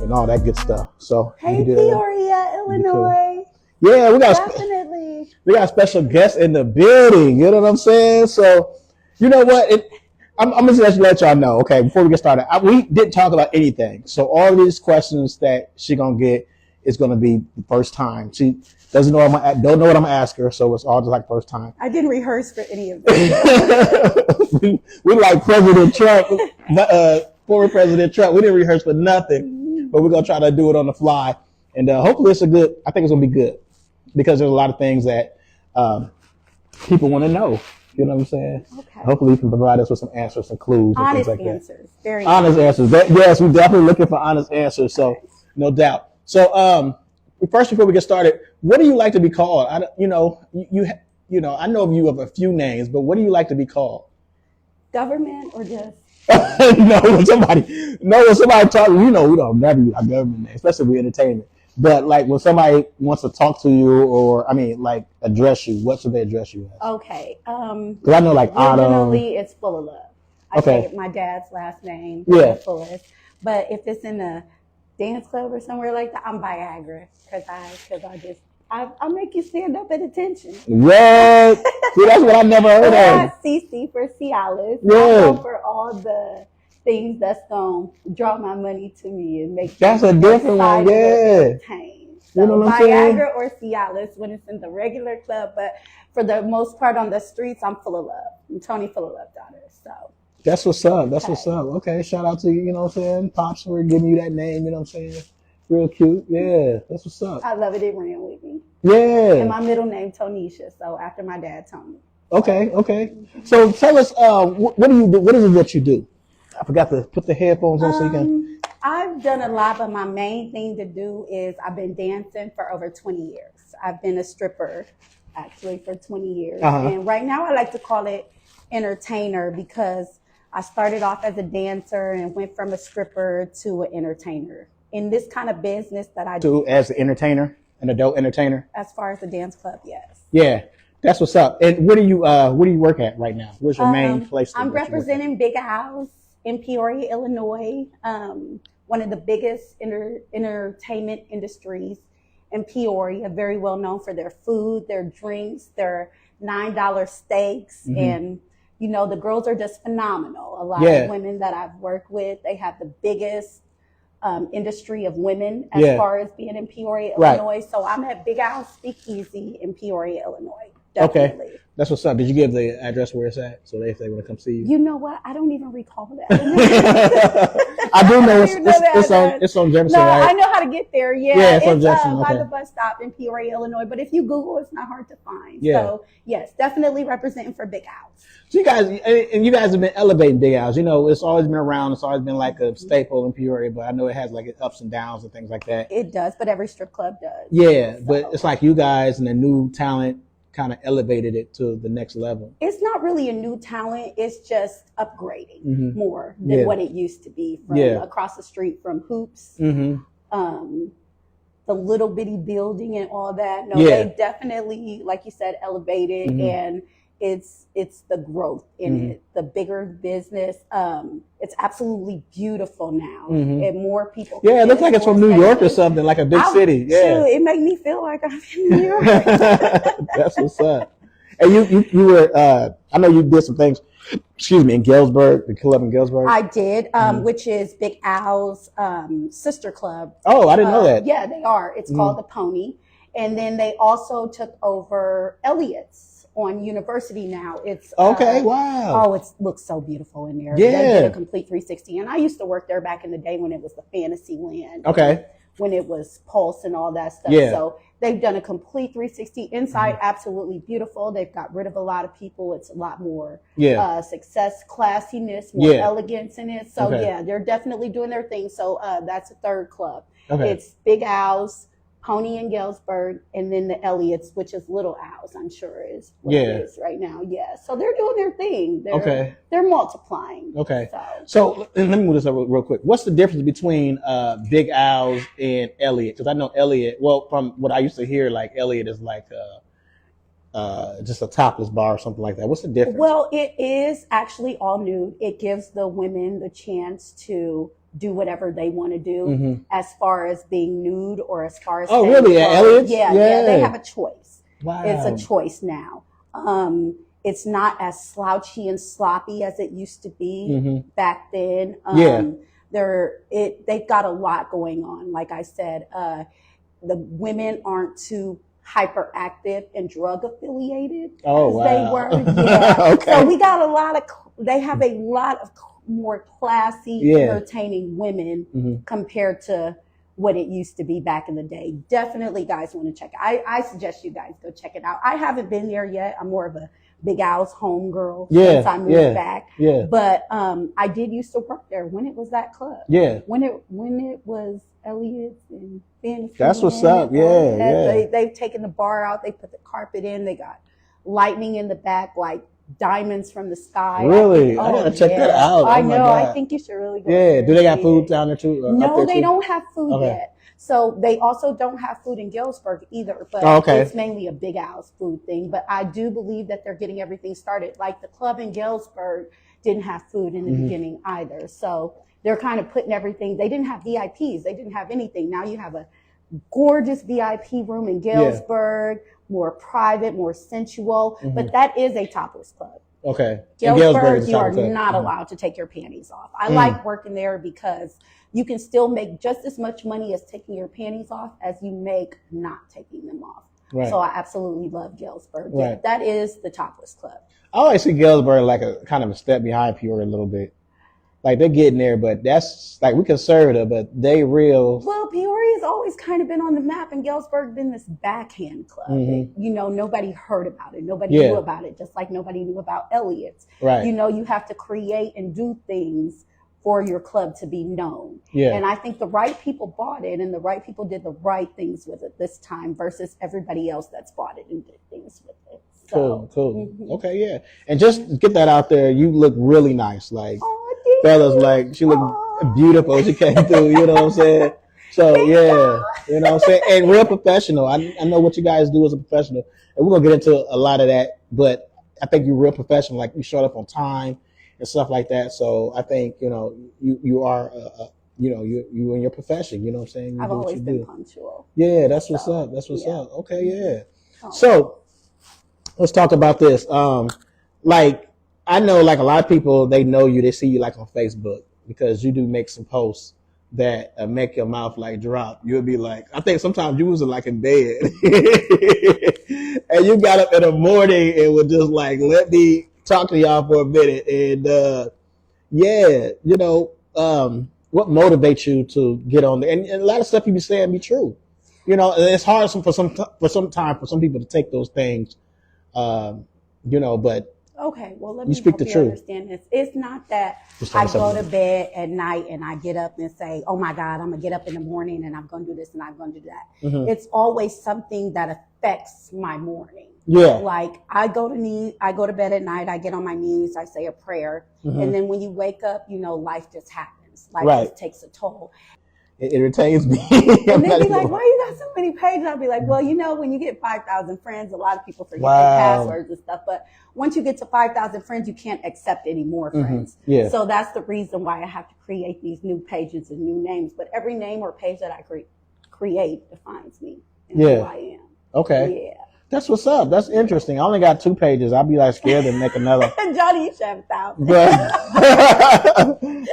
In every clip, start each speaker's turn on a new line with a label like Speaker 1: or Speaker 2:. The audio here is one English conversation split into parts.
Speaker 1: and all that good stuff. So
Speaker 2: hey, Peoria, Illinois.
Speaker 1: Yeah,
Speaker 2: Definitely.
Speaker 1: We got special guests in the building. You know what I'm saying? So, you know what? I'm just gonna let y'all know. Okay, before we get started, we didn't talk about anything. So all of these questions that she gonna get is gonna be the first time. She doesn't know don't know what I'm gonna ask her, so it's all just like first time.
Speaker 2: I didn't rehearse for any of this.
Speaker 1: we like President Trump, former President Trump. We didn't rehearse for nothing, but we're gonna try to do it on the fly, and hopefully it's I think it's gonna be good because there's a lot of things that people want to know. You know what I'm saying? Okay. Hopefully you can provide us with some answers, some clues, and
Speaker 2: honest
Speaker 1: things like
Speaker 2: answers.
Speaker 1: that.
Speaker 2: Very
Speaker 1: honest answers. Yes, we're definitely looking for honest answers. So no doubt. So first, before we get started, what do you like to be called? I know you have a few names, but what do you like to be called?
Speaker 2: Government or just?
Speaker 1: when somebody talks, we don't never use our government name, especially with entertainment. But like when somebody wants to talk to you, or like address you, what should they address you as?
Speaker 2: Okay.
Speaker 1: Because I know like
Speaker 2: originally it's Full of Love. I
Speaker 1: okay.
Speaker 2: say my dad's last name.
Speaker 1: Yeah.
Speaker 2: Fullest. But if it's in a dance club or somewhere like that, I'm Viagra because I'll make you stand up at attention.
Speaker 1: What? See, that's what I never heard of.
Speaker 2: CC for Cialis.
Speaker 1: Yeah.
Speaker 2: I go for all the things that's going to draw my money to me and make
Speaker 1: that's a different one, yeah.
Speaker 2: So
Speaker 1: you know what I'm
Speaker 2: Viagra
Speaker 1: saying?
Speaker 2: or Cialis when it's in the regular club, but for the most part on the streets, I'm Full of Love. I'm Tony Full of Love daughter, so.
Speaker 1: That's what's up. That's what's up. Okay, shout out to you, you know what I'm saying? Pops for giving you that name, you know what I'm saying? Real cute. Yeah, that's what's up.
Speaker 2: I love it. It ran with me.
Speaker 1: Yeah.
Speaker 2: And my middle name, Tonisha, so after my dad, Tony.
Speaker 1: Okay. So tell us, what do you do? What is it that you do? I forgot to put the headphones on so you can.
Speaker 2: I've done a lot, but my main thing to do is I've been dancing for over 20 years. I've been a stripper actually for 20 years. Uh-huh. And right now I like to call it entertainer because I started off as a dancer and went from a stripper to an entertainer. In this kind of business that I do.
Speaker 1: As an entertainer, an adult entertainer?
Speaker 2: As far as the dance club, yes.
Speaker 1: Yeah. That's what's up. And where do you work at right now? Where's your main place?
Speaker 2: I'm representing Big House in Peoria, Illinois. One of the biggest entertainment industries in Peoria, very well known for their food, their drinks, their $9 steaks. Mm-hmm. And, the girls are just phenomenal. A lot of women that I've worked with, they have the biggest industry of women as far as being in Peoria, Illinois. So I'm at Big House Speakeasy in Peoria, Illinois. Definitely.
Speaker 1: Okay. That's what's up. Did you give the address where it's at so if they want to come see you?
Speaker 2: You know what? I don't even recall that.
Speaker 1: I do know it's on Jefferson,
Speaker 2: no,
Speaker 1: right?
Speaker 2: I know how to get there.
Speaker 1: Yeah, it's on Jefferson.
Speaker 2: By the bus stop in Peoria, Illinois. But if you Google, it's not hard to find. Yeah. So, yes, definitely representing for Big House.
Speaker 1: So you guys have been elevating Big House. It's always been around. It's always been like a staple in Peoria, but I know it has like its ups and downs and things like that.
Speaker 2: It does, but every strip club does.
Speaker 1: Yeah, so. But it's like you guys and the new talent kind of elevated it to the next level.
Speaker 2: It's not really a new talent. It's just upgrading more than what it used to be from across the street from Hoops. Mm-hmm. The little bitty building and all that. No, they definitely, like you said, elevated and it's the growth in it, the bigger business. It's absolutely beautiful now, and more people.
Speaker 1: Yeah, it looks like it's from New York or something, like a big city. Yeah,
Speaker 2: it made me feel like I'm in New York.
Speaker 1: That's what's up. And you were, I know you did some things. In Galesburg, the club in Galesburg.
Speaker 2: I did, which is Big Al's sister club.
Speaker 1: Oh, I didn't know that.
Speaker 2: Yeah, they are. It's called the Pony, and then they also took over Elliott's on University now. It's
Speaker 1: okay. Wow.
Speaker 2: Oh, it looks so beautiful in there.
Speaker 1: Yeah.
Speaker 2: They did a complete 360, and I used to work there back in the day when it was the Fantasy Land.
Speaker 1: Okay.
Speaker 2: When it was Pulse and all that stuff.
Speaker 1: Yeah.
Speaker 2: So they've done a complete 360 inside, absolutely beautiful. They've got rid of a lot of people. It's a lot more success, classiness, more elegance in it. So they're definitely doing their thing. So that's a third club. Okay. It's Big Al's, Pony in Galesburg, and then the Elliott's, which is Little Al's, I'm sure is what it is right now. Yeah. So they're doing their thing. They're multiplying.
Speaker 1: Okay. So let me move this up real quick. What's the difference between Big Al's and Elliott? Because I know Elliott, well, from what I used to hear, like Elliott is like just a topless bar or something like that. What's the difference?
Speaker 2: Well, it is actually all nude. It gives the women the chance to do whatever they want to do
Speaker 1: Mm-hmm.
Speaker 2: as far as being nude or as far as
Speaker 1: Oh,
Speaker 2: staying
Speaker 1: really? At
Speaker 2: clothed.
Speaker 1: Elliott's?
Speaker 2: Yeah,
Speaker 1: Yeah.
Speaker 2: they have a choice.
Speaker 1: Wow.
Speaker 2: It's a choice now. It's not as slouchy and sloppy as it used to be
Speaker 1: Mm-hmm.
Speaker 2: back then.
Speaker 1: Yeah.
Speaker 2: They've got a lot going on. Like I said, the women aren't too hyperactive and drug affiliated
Speaker 1: Oh,
Speaker 2: as they
Speaker 1: wow.
Speaker 2: were. Yeah.
Speaker 1: Okay.
Speaker 2: So we got they have a lot of more classy,
Speaker 1: Yeah.
Speaker 2: entertaining women
Speaker 1: Mm-hmm.
Speaker 2: compared to what it used to be back in the day. Definitely guys want to check it. I suggest you guys go check it out. I haven't been there yet. I'm more of a Big Al's homegirl since I moved back.
Speaker 1: Yeah.
Speaker 2: But I did used to work there when it was that club.
Speaker 1: Yeah.
Speaker 2: When it was Elliott's and Fantasy.
Speaker 1: That's what's
Speaker 2: Land
Speaker 1: up.
Speaker 2: and all
Speaker 1: Yeah,
Speaker 2: that.
Speaker 1: yeah.
Speaker 2: They've taken the bar out. They put the carpet in. They got lightning in the back, like diamonds from the sky.
Speaker 1: Really? I gotta check that out.
Speaker 2: I
Speaker 1: Oh my
Speaker 2: know. I
Speaker 1: God.
Speaker 2: think you should really go.
Speaker 1: Yeah.
Speaker 2: there
Speaker 1: Do they
Speaker 2: and
Speaker 1: got
Speaker 2: see
Speaker 1: food
Speaker 2: it.
Speaker 1: down there too? Up
Speaker 2: No,
Speaker 1: there
Speaker 2: they
Speaker 1: too?
Speaker 2: don't have food
Speaker 1: Okay.
Speaker 2: yet. So they also don't have food in Galesburg either, but
Speaker 1: Oh, okay.
Speaker 2: it's mainly a Big Al's food thing. But I do believe that they're getting everything started. Like the club in Galesburg didn't have food in the
Speaker 1: Mhm.
Speaker 2: beginning either. So they're kind of putting everything. They didn't have VIPs. They didn't have anything. Now you have a gorgeous VIP room in Galesburg, more private, more sensual.
Speaker 1: Mhm.
Speaker 2: But that is a topless club.
Speaker 1: Okay. And
Speaker 2: Galesburg,
Speaker 1: is
Speaker 2: you are
Speaker 1: top
Speaker 2: not
Speaker 1: club.
Speaker 2: allowed to take your panties off. I
Speaker 1: Mm.
Speaker 2: like working there because you can still make just as much money as taking your panties off as you make not taking them off.
Speaker 1: Right.
Speaker 2: So I absolutely love Galesburg. Yeah,
Speaker 1: Right.
Speaker 2: that is the topless club.
Speaker 1: I always see Galesburg like a kind of a step behind Peoria a little bit. Like they're getting there, but that's like we conservative, but they real.
Speaker 2: Well, Peoria's always kind of been on the map, and Galesburg been this backhand club.
Speaker 1: Mhm.
Speaker 2: You know, nobody heard about it. Nobody
Speaker 1: Yeah.
Speaker 2: knew about it, just like nobody knew about Elliott's.
Speaker 1: Right.
Speaker 2: You know, you have to create and do things for your club to be known.
Speaker 1: Yeah.
Speaker 2: And I think the right people bought it, and the right people did the right things with it this time versus everybody else that's bought it and did things with it. So,
Speaker 1: Cool.
Speaker 2: mhm.
Speaker 1: Okay, yeah. And just get that out there. You look really nice. Like
Speaker 2: Oh, thank
Speaker 1: fellas,
Speaker 2: you.
Speaker 1: like she look
Speaker 2: Aw.
Speaker 1: beautiful. She came through. You know what I'm saying? So yeah, you know what I'm saying. And real professional. I know what you guys do as a professional, and we're gonna get into a lot of that. But I think you're real professional. Like you showed up on time and stuff like that. So I think you are you in your profession. You know what I'm saying? You
Speaker 2: I've
Speaker 1: do what
Speaker 2: always
Speaker 1: you
Speaker 2: been
Speaker 1: do.
Speaker 2: punctual.
Speaker 1: Yeah, that's what's
Speaker 2: So,
Speaker 1: up. That's what's
Speaker 2: yeah.
Speaker 1: up. Okay, yeah.
Speaker 2: Oh.
Speaker 1: So let's talk about this. Like I know, like a lot of people, they know you. They see you like on Facebook because you do make some posts that make your mouth like drop. You'll be like, I think sometimes you was like in bed, and you got up in the morning and would just like let me talk to y'all for a minute. And yeah, what motivates you to get on there? And a lot of stuff you be saying be true. You know, and it's hard for some people to take those things. But
Speaker 2: Okay, well, let
Speaker 1: You
Speaker 2: me
Speaker 1: speak
Speaker 2: help
Speaker 1: the
Speaker 2: you
Speaker 1: truth.
Speaker 2: understand this. It's not that
Speaker 1: Just
Speaker 2: I
Speaker 1: tell me
Speaker 2: go to
Speaker 1: something.
Speaker 2: bed at night and I get up and say, oh my God, I'm going to get up in the morning and I'm going to do this and I'm going to do that.
Speaker 1: Mhm.
Speaker 2: It's always something that affects my morning.
Speaker 1: Yeah.
Speaker 2: Like I go to bed at night, I get on my knees, I say a prayer.
Speaker 1: Mhm.
Speaker 2: And then when you wake up, life just happens. Life
Speaker 1: Right.
Speaker 2: just takes a toll.
Speaker 1: It retains me.
Speaker 2: And they be like, why you got so many pages? I'll be like, well, when you get 5,000 friends, a lot of people forget
Speaker 1: Wow.
Speaker 2: their passwords and stuff. But once you get to 5,000 friends, you can't accept any more friends.
Speaker 1: Yeah.
Speaker 2: So that's the reason why I have to create these new pages and new names. But every name or page that I create defines me and who
Speaker 1: Yeah.
Speaker 2: I am.
Speaker 1: Okay.
Speaker 2: Yeah.
Speaker 1: That's what's up. That's interesting. I only got 2 pages. I'll be like scared to make another.
Speaker 2: Johnny, you should have 1,000.
Speaker 1: But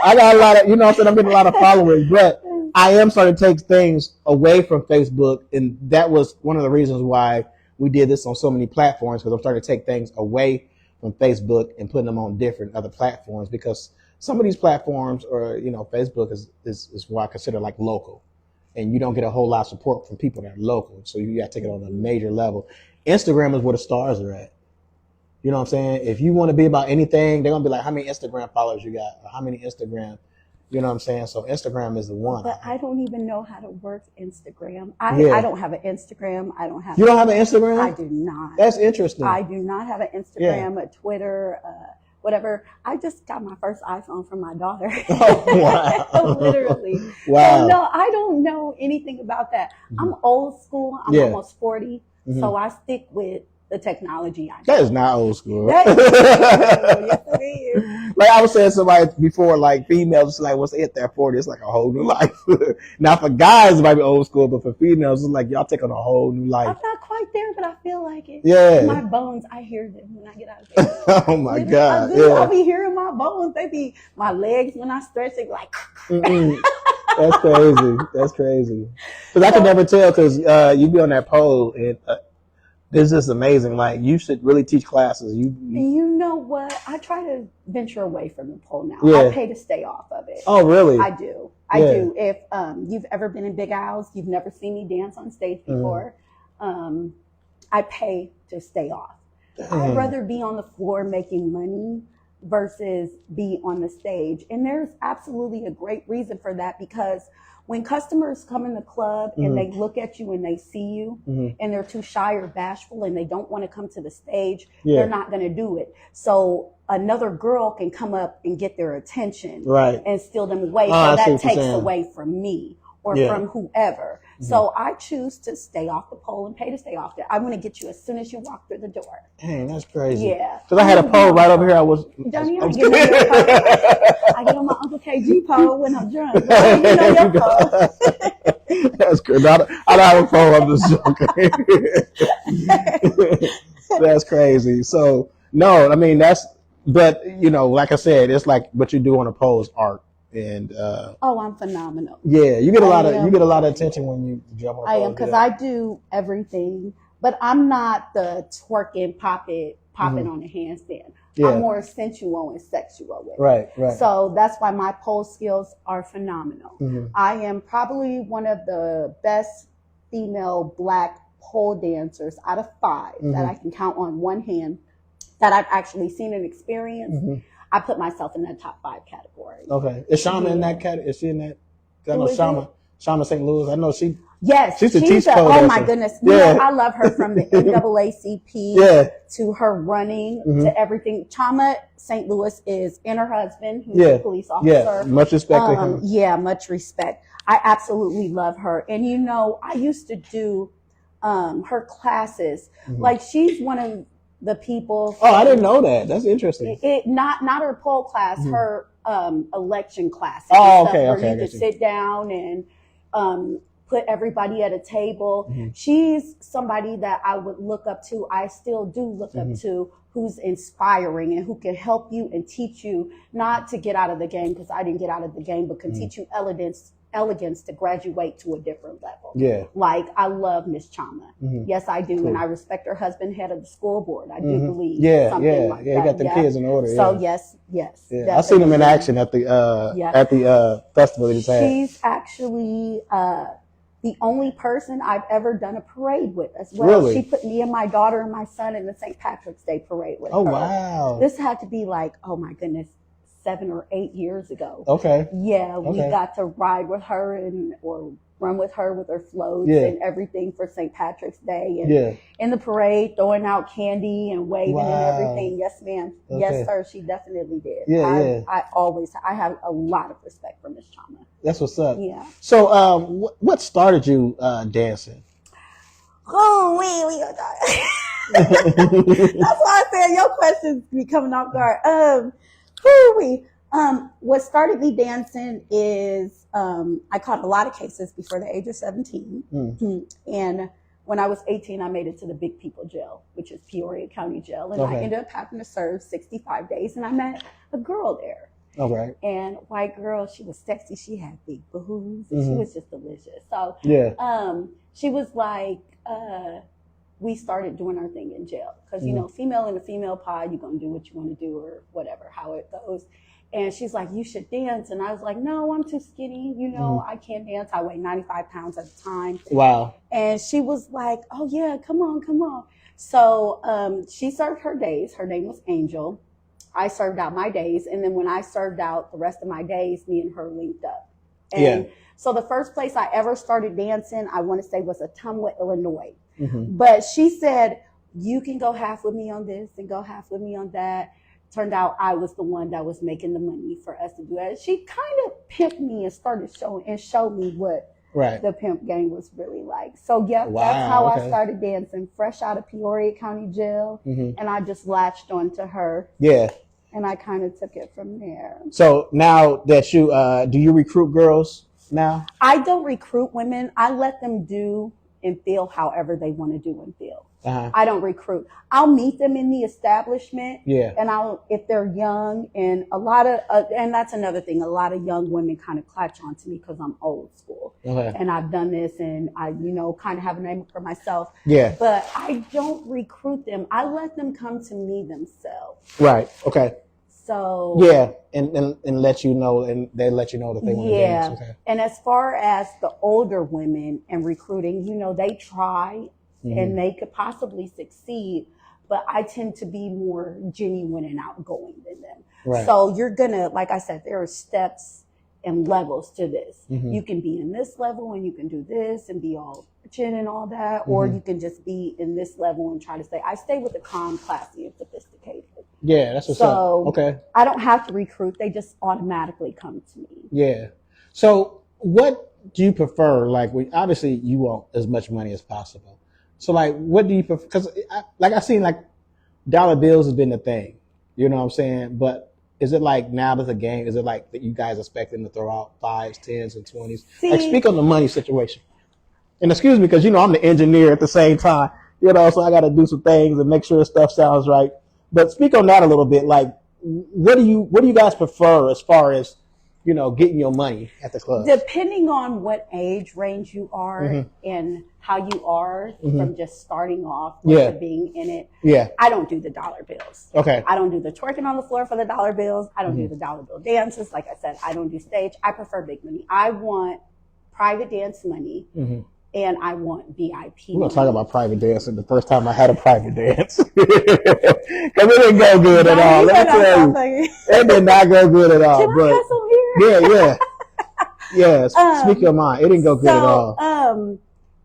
Speaker 1: I got a lot of, what I'm saying, I'm getting a lot of followers, but I am starting to take things away from Facebook. And that was one of the reasons why we did this on so many platforms, because I'm starting to take things away from Facebook and putting them on different other platforms, because some of these platforms or, Facebook is what I consider like local, and you don't get a whole lot of support from people that are local. So you got to take it on a major level. Instagram is where the stars are at. You know what I'm saying? If you want to be about anything, they're going to be like, how many Instagram followers you got? Or how many Instagram, you know what I'm saying? So Instagram is the one.
Speaker 2: But I don't even know how to work Instagram.
Speaker 1: Yeah.
Speaker 2: I don't have an Instagram. I don't have.
Speaker 1: You don't have an Instagram?
Speaker 2: I do not.
Speaker 1: That's interesting.
Speaker 2: I do not have an Instagram, a Twitter, whatever. I just got my first iPhone from my daughter.
Speaker 1: Oh, wow.
Speaker 2: Literally.
Speaker 1: Wow.
Speaker 2: So no, I don't know anything about that. I'm old school. I'm
Speaker 1: Yeah.
Speaker 2: almost 40.
Speaker 1: Mhm.
Speaker 2: So I stick with the technology I
Speaker 1: That
Speaker 2: know.
Speaker 1: is not old school.
Speaker 2: That is true. Yes, it is.
Speaker 1: Like I was saying to somebody before, like females, like once they hit their 40, it's like a whole new life. Now for guys, it might be old school, but for females, it's like y'all take on a whole new life.
Speaker 2: I'm not quite there, but I feel like it.
Speaker 1: Yeah.
Speaker 2: My bones, I hear them when I get out of bed.
Speaker 1: Oh my
Speaker 2: Literally,
Speaker 1: God.
Speaker 2: I do.
Speaker 1: Yeah.
Speaker 2: I be hearing my bones. They be my legs when I stretch. They be like.
Speaker 1: Mm-mm. That's crazy. That's crazy. Because I could never tell. Because you be on that pole, and it's just amazing. Like you should really teach classes. You
Speaker 2: You know what? I try to venture away from the pole now.
Speaker 1: Yeah.
Speaker 2: I pay to stay off of it.
Speaker 1: Oh, really?
Speaker 2: I do. I
Speaker 1: Yeah.
Speaker 2: do. If you've ever been in Big Owls, you've never seen me dance on stage before. I pay to stay off. I'd rather be on the floor making money versus be on the stage. And there's absolutely a great reason for that, because when customers come in the club and they look at you and they see you and they're too shy or bashful and they don't want to come to the stage, they're not going to do it. So another girl can come up and get their attention
Speaker 1: Right.
Speaker 2: and steal them away.
Speaker 1: I
Speaker 2: So
Speaker 1: see
Speaker 2: that
Speaker 1: what you're
Speaker 2: takes
Speaker 1: saying.
Speaker 2: away from me or
Speaker 1: Yeah.
Speaker 2: from whoever. So I choose to stay off the pole and pay to stay off there. I'm going to get you as soon as you walk through the door.
Speaker 1: Dang, that's crazy.
Speaker 2: Yeah.
Speaker 1: Because I had a pole right over here. I was.
Speaker 2: Johnny,
Speaker 1: I'm
Speaker 2: I get on your pole. I get on my Uncle KG pole when I'm drunk. But I get on your pole.
Speaker 1: That's good. I don't have a pole. I'm just joking. That's crazy. So no, I mean but you know, like I said, it's like what you do on a pole is art, and
Speaker 2: Oh, I'm phenomenal.
Speaker 1: yeah, you get a lot
Speaker 2: I
Speaker 1: of
Speaker 2: am.
Speaker 1: attention when you jump on a
Speaker 2: I
Speaker 1: pole.
Speaker 2: am, because I do everything, but I'm not the twerking, popping on the handstand.
Speaker 1: Yeah.
Speaker 2: I'm more sensual and sexual with it.
Speaker 1: Right.
Speaker 2: So that's why my pole skills are phenomenal.
Speaker 1: Mhm.
Speaker 2: I am probably one of the best female Black pole dancers out of 5 that I can count on one hand that I've actually seen and experienced. I put myself in that top 5 category.
Speaker 1: Okay. Is Shama in that category? Is she in that? 'Cause I know
Speaker 2: Who is
Speaker 1: Shama St. Louis. I know she.
Speaker 2: Yes,
Speaker 1: She's a
Speaker 2: she's
Speaker 1: teach
Speaker 2: a,
Speaker 1: pole
Speaker 2: oh my
Speaker 1: dancer.
Speaker 2: goodness.
Speaker 1: Yeah.
Speaker 2: You know, I love her from the NAACP
Speaker 1: Yeah.
Speaker 2: to her running to everything. Chama St. Louis is, and her husband, who's
Speaker 1: Yeah.
Speaker 2: a police officer.
Speaker 1: Yeah. Much respect to him.
Speaker 2: Yeah, much respect. I absolutely love her. And you know, I used to do her classes. Like, she's one of the people.
Speaker 1: Oh, I didn't know that. That's interesting.
Speaker 2: Not her pole class, her election class.
Speaker 1: Oh, okay,
Speaker 2: Where
Speaker 1: okay, I
Speaker 2: you
Speaker 1: get
Speaker 2: could
Speaker 1: you.
Speaker 2: sit down and put everybody at a table. She's somebody that I would look up to. I still do look up to, who's inspiring and who can help you and teach you not to get out of the game, because I didn't get out of the game, but can teach you elegance to graduate to a different level.
Speaker 1: Yeah.
Speaker 2: Like, I love Miss Chama. Yes, I do.
Speaker 1: Cool.
Speaker 2: And I respect her husband, head of the school board. I do believe
Speaker 1: Yeah.
Speaker 2: something
Speaker 1: Yeah.
Speaker 2: like
Speaker 1: Yeah.
Speaker 2: that.
Speaker 1: You got the kids in order.
Speaker 2: So
Speaker 1: yeah.
Speaker 2: yes.
Speaker 1: Yeah. I seen him in
Speaker 2: definitely.
Speaker 1: action at the festival that he's had.
Speaker 2: She's actually the only person I've ever done a parade with as well.
Speaker 1: Really?
Speaker 2: She put me and my daughter and my son in the St. Patrick's Day parade with
Speaker 1: Oh
Speaker 2: her.
Speaker 1: wow.
Speaker 2: This had to be like, oh my goodness, 7 or 8 years ago.
Speaker 1: Okay.
Speaker 2: Yeah, we
Speaker 1: Okay.
Speaker 2: got to ride with her or run with her with her floats
Speaker 1: Yeah.
Speaker 2: and everything for St. Patrick's Day, and
Speaker 1: Yeah.
Speaker 2: in the parade throwing out candy and waving
Speaker 1: Wow.
Speaker 2: and everything. Yes, ma'am.
Speaker 1: Okay.
Speaker 2: Yes, sir. She definitely did.
Speaker 1: Yeah,
Speaker 2: I have a lot of respect for Miss Chama.
Speaker 1: That's what's up.
Speaker 2: Yeah.
Speaker 1: So, what started you dancing?
Speaker 2: Oh, we gonna talk. That's why I said your questions be coming off guard. What started me dancing is I caught a lot of cases before the age of 17. And when I was 18, I made it to the Big People Jail, which is Peoria County Jail. And I
Speaker 1: Okay.
Speaker 2: ended up having to serve 65 days. And I met a girl there.
Speaker 1: All right.
Speaker 2: And white girl, she was sexy. She had big boobs. And she was just delicious. So
Speaker 1: Yeah.
Speaker 2: she was like, we started doing our thing in jail. Because, you know, female in a female pod, you're going to do what you want to do or whatever, how it goes. And she's like, you should dance. And I was like, no, I'm too skinny. You know, I can't dance. I weigh 95 pounds at the time.
Speaker 1: Wow.
Speaker 2: And she was like, oh, yeah, come on. So she served her days. Her name was Angel. I served out my days. And then when I served out the rest of my days, me and her linked up. And so the first place I ever started dancing, I want to say, was Ottumwa, Illinois. But she said, you can go half with me on this and go half with me on that. Turned out I was the one that was making the money for us to do that. She kind of picked me and started showed me what
Speaker 1: Right.
Speaker 2: the pimp game was really like. So yeah,
Speaker 1: Wow,
Speaker 2: that's how I
Speaker 1: okay.
Speaker 2: started dancing, fresh out of Peoria County Jail,
Speaker 1: Mhm.
Speaker 2: and I just latched onto her,
Speaker 1: Yeah.
Speaker 2: and I kind of took it from there.
Speaker 1: So now that you do you recruit girls now?
Speaker 2: I don't recruit women. I let them do and feel however they want to do and feel.
Speaker 1: Uh-huh.
Speaker 2: I don't recruit. I'll meet them in the establishment,
Speaker 1: Yeah.
Speaker 2: and if they're young, and a lot of, and that's another thing, a lot of young women kind of clutch onto me because I'm old school,
Speaker 1: Okay.
Speaker 2: and I've done this, and I, kind of have a name for myself.
Speaker 1: Yeah.
Speaker 2: But I don't recruit them. I let them come to me themselves.
Speaker 1: Right. Okay.
Speaker 2: So
Speaker 1: Yeah, and let you know, and they let you know that they want to
Speaker 2: yeah.
Speaker 1: dance. Okay.
Speaker 2: And as far as the older women and recruiting, they try and they could possibly succeed, but I tend to be more genuine and outgoing than them.
Speaker 1: Right.
Speaker 2: So you're gonna, like I said, there are steps and levels to this.
Speaker 1: Mhm.
Speaker 2: You can be in this level and you can do this and be all chin and all that, or you can just be in this level and try to I stay with the calm, classy, and sophisticated.
Speaker 1: Yeah, that's what's
Speaker 2: So
Speaker 1: up. Okay.
Speaker 2: I don't have to recruit; they just automatically come to me.
Speaker 1: Yeah. So what do you prefer? Like, obviously you want as much money as possible. So like, what do you prefer? Because I've seen like dollar bills has been the thing. You know what I'm saying? But is it like now that the game? Is it like that you guys expecting to throw out 5s, 10s, and 20s? Like, speak on the money situation. And excuse me, because I'm the engineer at the same time. So I got to do some things and make sure stuff sounds right. But speak on that a little bit. Like, what do you guys prefer as far as getting your money at the club?
Speaker 2: Depending on what age range you are and how you are from just starting off to being in it.
Speaker 1: Yeah.
Speaker 2: I don't do the dollar bills.
Speaker 1: Okay.
Speaker 2: I don't do the twerking on the floor for the dollar bills. I don't do the dollar bill dances. Like I said, I don't do stage. I prefer big money. I want private dance money. And I want VIP.
Speaker 1: We're going to talk about private dancing the first time I had a private dance. Because it didn't go good at all. Let me tell you. It did not go good at all.
Speaker 2: Can I have some here?
Speaker 1: Yeah. Speak your mind. It didn't go good at all.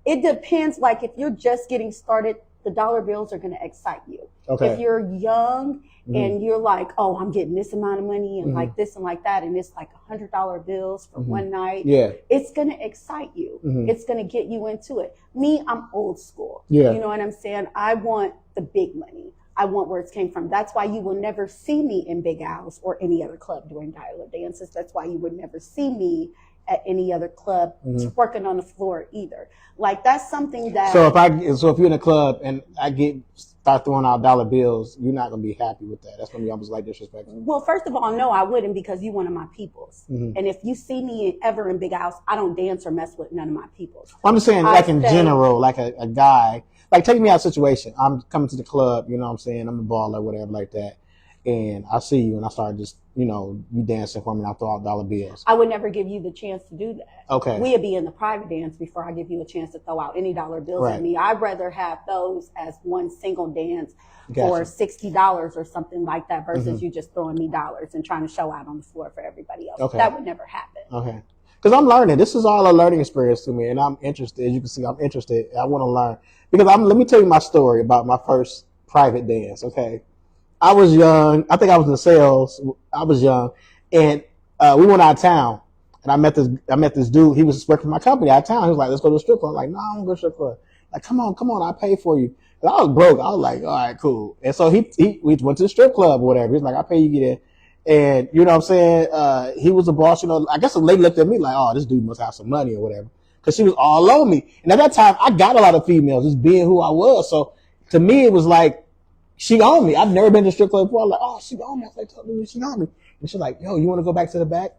Speaker 2: It depends. Like, if you're just getting started, the dollar bills are going to excite you.
Speaker 1: Okay.
Speaker 2: If you're young and you're like, oh, I'm getting this amount of money and like this and like that, and it's like $100 bills for one night, it's going to excite you. It's going to get you into it. Me, I'm old school.
Speaker 1: Yeah.
Speaker 2: You know what I'm saying? I want the big money. I want where it came from. That's why you will never see me in Big Al's or any other club doing dollar dances. That's why you would never see me at any other club working on the floor either. Like, that's something that.
Speaker 1: So if you're in a club and I start throwing out dollar bills, you're not gonna be happy with that. That's gonna be almost like disrespectful.
Speaker 2: Well, first of all, no, I wouldn't, because you one of my peoples. And if you see me ever in Big House, I don't dance or mess with none of my peoples.
Speaker 1: I'm just saying, like, in general, like a guy, like, take me out of situation. I'm coming to the club, you know what I'm saying? I'm a baller, whatever, like that. And I see you and I start just, you dancing for me and I throw out dollar bills.
Speaker 2: I would never give you the chance to do that.
Speaker 1: Okay.
Speaker 2: We'd be in the private dance before I give you a chance to throw out any dollar bills at me. I'd rather have those as one single dance for $60 or something like that versus you just throwing me dollars and trying to show out on the floor for everybody else.
Speaker 1: Okay.
Speaker 2: That would never happen.
Speaker 1: Okay. Because I'm learning. This is all a learning experience to me, and I'm interested. As you can see, I'm interested. I want to learn. Because let me tell you my story about my first private dance, okay? I was young. I think I was in sales. I was young, and we went out of town, and I met this dude. He was working for my company out of town. He was like, "Let's go to the strip club." I'm like, "No, I don't go to the strip club." Like, come on, I'll pay for you. And I was broke. I was like, "All right, cool." And so we went to the strip club or whatever. He's like, "I'll pay you to get in." And you know what I'm saying? He was the boss. I guess the lady looked at me like, "Oh, this dude must have some money or whatever," because she was all on me. And at that time, I got a lot of females just being who I was. So to me, it was like, she on me. I've never been to a strip club before. I'm like, oh, she on me. I was like, tell me she on me. And she's like, yo, you want to go back to the back?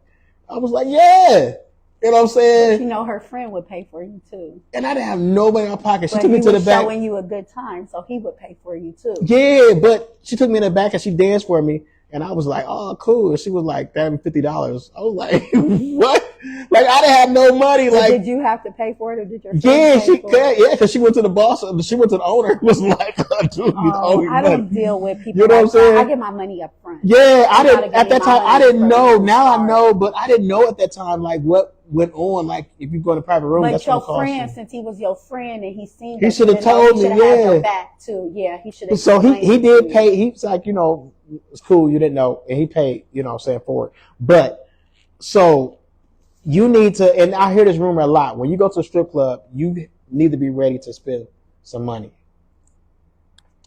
Speaker 1: I was like, yeah. You know what I'm saying?
Speaker 2: But her friend would pay for you too.
Speaker 1: And I didn't have no money in my pocket. She
Speaker 2: but
Speaker 1: took me to the back.
Speaker 2: Showing you a good time, so he would pay for you too.
Speaker 1: Yeah, but she took me in the back and she danced for me. And I was like, oh, cool. And she was like, $50. I was like, what? Like, I didn't have no money.
Speaker 2: But
Speaker 1: like,
Speaker 2: did you have to pay for it, or did your friend pay for it?
Speaker 1: Yeah, because she went to the boss. She went to the owner. It was like, dude, you owe me
Speaker 2: I
Speaker 1: money.
Speaker 2: don't deal with people.
Speaker 1: You know what I'm saying?
Speaker 2: I get my money up front.
Speaker 1: Yeah, I didn't at that time. I didn't know. Now I know, but I didn't know at that time like what went on. Like, if you go in a private room,
Speaker 2: but
Speaker 1: that's
Speaker 2: your
Speaker 1: what
Speaker 2: friend, since he was your friend and he seen,
Speaker 1: he should have told me.
Speaker 2: Yeah, your back too. Yeah, he should have.
Speaker 1: So he did pay. He was like, it's cool. You didn't know, and he paid. You know what I'm saying, for it. But so you need to, and I hear this rumor a lot. When you go to a strip club, you need to be ready to spend some money.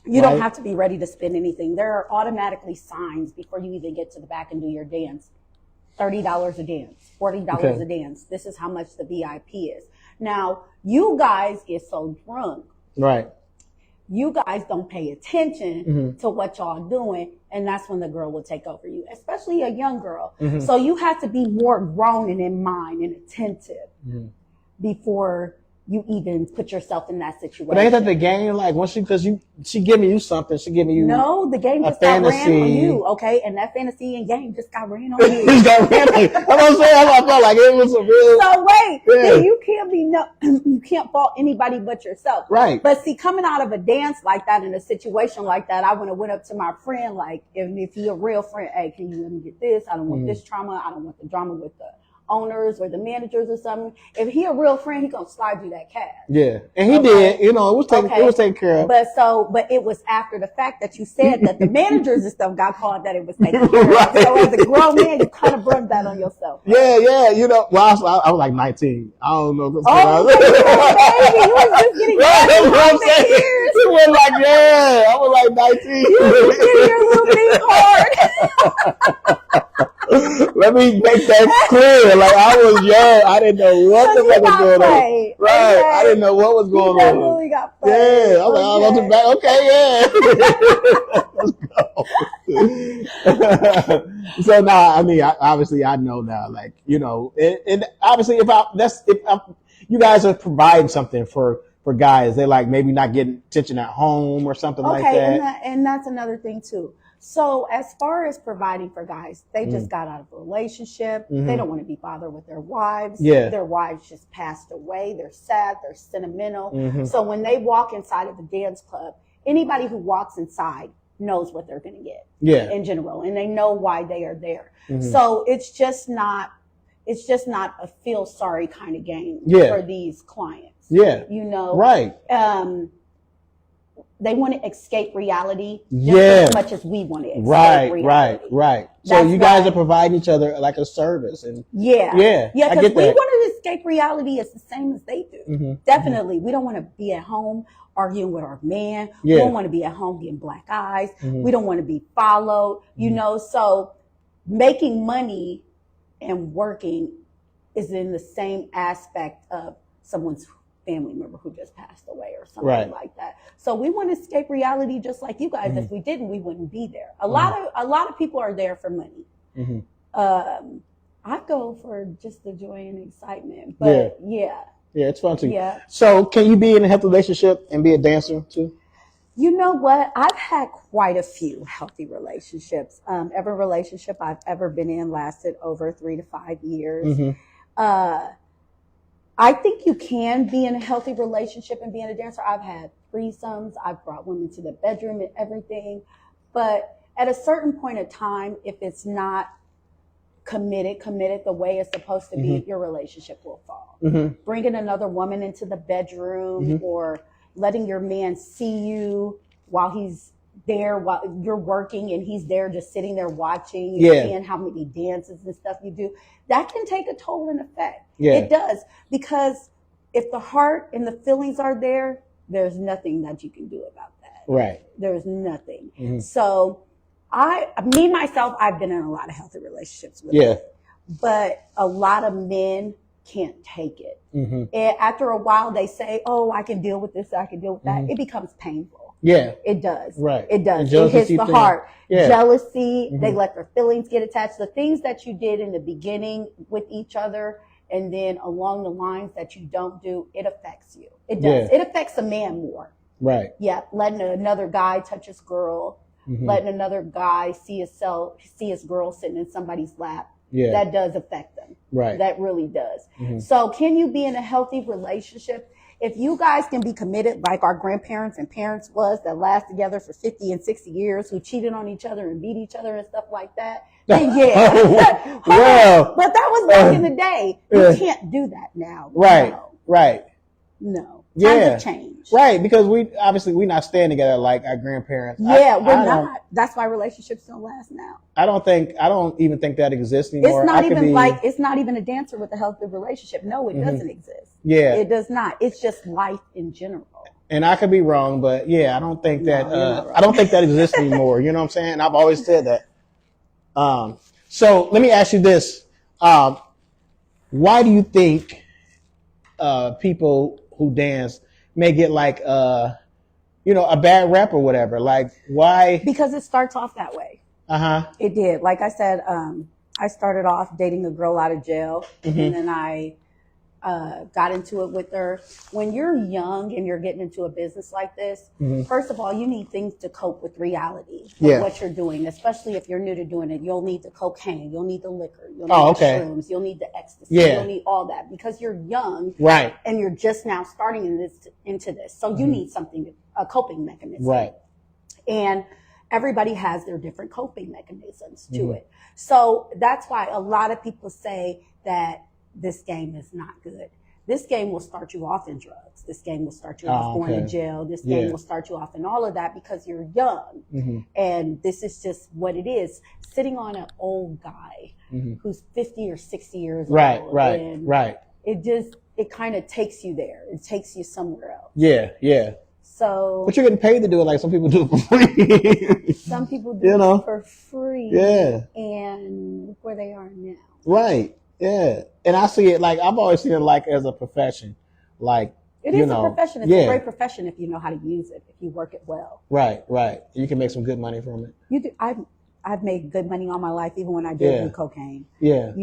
Speaker 2: You don't have to be ready to spend anything. There are automatically signs before you even get to the back and do your dance. $30 a dance, $40 a dance. This is how much the VIP is. Now, you guys get so drunk.
Speaker 1: Right.
Speaker 2: You guys don't pay attention to what y'all doing, and that's when the girl will take over you, especially a young girl. So you have to be more grown and in mind and attentive before you even put yourself in that situation.
Speaker 1: But ain't that the game? Like once she giving you something, she giving you
Speaker 2: the game just got ran on you, okay? And that fantasy and game just got ran on you.
Speaker 1: Just got ran on you. That's what I'm saying. I felt like it was a real.
Speaker 2: So wait, then you can't you can't fault anybody but yourself,
Speaker 1: right?
Speaker 2: But see, coming out of a dance like that in a situation like that, I would have went up to my friend, like if you're a real friend, hey, can you let me get this? I don't want this trauma. I don't want the drama with the owners or the managers or something. If he a real friend, he gonna slide you that cash.
Speaker 1: Yeah, and he did. You know, it was taken care of.
Speaker 2: But it was after the fact that you said that the managers and stuff got called that it was taken care of. So as a grown man, you kind of brought that on yourself.
Speaker 1: Yeah. You know, well, I was like 19. I don't know.
Speaker 2: Oh, baby, you was just getting years.
Speaker 1: You was like, I was like 19.
Speaker 2: You was getting your little thing hard.
Speaker 1: Let me make that clear. Like I was young, I didn't know what the fuck was going on. Right, okay. I didn't know what was going on.
Speaker 2: Really got played.
Speaker 1: Yeah, I was like, back. Okay, yeah. So now, I mean, obviously, I know now. Like you know, and obviously, if you guys are providing something for guys, they're like maybe not getting attention at home or something like that.
Speaker 2: And that's another thing too. So as far as providing for guys, they just got out of a relationship. They don't want to be bothered with their wives.
Speaker 1: Yeah.
Speaker 2: Their wives just passed away. They're sad. They're sentimental. So when they walk inside of a dance club, anybody who walks inside knows what they're going to get.
Speaker 1: Yeah.
Speaker 2: In general, and they know why they are there. So it's just not a feel sorry kind of game for these clients.
Speaker 1: Yeah.
Speaker 2: You know.
Speaker 1: Right.
Speaker 2: They want to escape reality just as much as we want to escape reality.
Speaker 1: Right. So you guys are providing each other like a service. And
Speaker 2: yeah.
Speaker 1: Because
Speaker 2: we want to escape reality as the same as they do. Definitely. We don't want to be at home arguing with our man. We don't want to be at home getting black eyes. We don't want to be followed, you know. So making money and working is in the same aspect of someone's family member who just passed away or something like that. So we want to escape reality just like you guys. If we didn't, we wouldn't be there. A lot of people are there for money. I go for just the joy and excitement. But yeah,
Speaker 1: it's fun too.
Speaker 2: Yeah.
Speaker 1: So can you be in a healthy relationship and be a dancer too?
Speaker 2: You know what? I've had quite a few healthy relationships. Every relationship I've ever been in lasted over 3 to 5 years. I think you can be in a healthy relationship and being a dancer. I've had threesomes. I've brought women to the bedroom and everything. But at a certain point of time, if it's not committed the way it's supposed to be, your relationship will fall. Bringing another woman into the bedroom or letting your man see you while he's there, while you're working and he's there just sitting there watching and seeing how many dances and stuff you do, that can take a toll and effect. It does, because if the heart and the feelings are there, there's nothing that you can do about that.
Speaker 1: Right.
Speaker 2: There's nothing. So myself, I've been in a lot of healthy relationships with men, but a lot of men can't take it. And after a while they say, oh, I can deal with this, I can deal with that. It becomes painful. Yeah. It does. Right. It does. It hits the heart. Jealousy, they let their feelings get attached. The things that you did in the beginning with each other and then along the lines that you don't do, it affects you. It does. It affects a man more. Right. Yeah. Letting another guy touch his girl, letting another guy see his girl sitting in somebody's lap. Yeah. That does affect them. Right. That really does. So can you be in a healthy relationship? If you guys can be committed like our grandparents and parents was that last together for 50 and 60 years, who cheated on each other and beat each other and stuff like that, then well, but that was back in the day. You can't do that now. Right. No. Times have changed. change.
Speaker 1: Right, because we're not staying together like our grandparents.
Speaker 2: Yeah, we're
Speaker 1: I don't-
Speaker 2: not. That's why relationships don't last now.
Speaker 1: I don't even think that exists anymore.
Speaker 2: It's not
Speaker 1: I could
Speaker 2: even
Speaker 1: be-
Speaker 2: like it's not even a dancer with a healthy relationship. No, it doesn't exist.
Speaker 1: Yeah.
Speaker 2: It does not. It's just life in general.
Speaker 1: And I could be wrong, but yeah, I don't think that
Speaker 2: No, you're not wrong.
Speaker 1: I don't think that exists anymore. You know what I'm saying? I've always said that. So let me ask you this: why do you think people who dance may get like a bad rep or whatever? Like why?
Speaker 2: Because it starts off that way.
Speaker 1: It
Speaker 2: did. Like I said, I started off dating a girl out of jail, and then I got into it with her. When you're young and you're getting into a business like this, first of all, you need things to cope with reality of what you're doing, especially if you're new to doing it. You'll need the cocaine, you'll need the liquor, you'll need the shrooms, you'll need the ecstasy, you'll need all that because you're young,
Speaker 1: right? And
Speaker 2: you're just now starting into this. So you need something, a coping mechanism.
Speaker 1: Right.
Speaker 2: And everybody has their different coping mechanisms to it. So that's why a lot of people say that this game is not good. This game will start you off in drugs. This game will start you off going to jail. This game will start you off in all of that because you're young. And this is just what it is. Sitting on an old guy who's 50 or 60 years old.
Speaker 1: Right.
Speaker 2: It kind of takes you there. It takes you somewhere else.
Speaker 1: Yeah.
Speaker 2: So,
Speaker 1: but you're getting paid to do it. Like some people do it for free.
Speaker 2: Some people do it for free.
Speaker 1: Yeah.
Speaker 2: And look where they are now.
Speaker 1: Right. Yeah. And I see it like, I've always seen it like as a profession. Like,
Speaker 2: it is a profession. It's a great profession if you know how to use it, if you work it well.
Speaker 1: Right. You can make some good money from it.
Speaker 2: You do. I've made good money all my life, even when I did do cocaine.
Speaker 1: Yeah.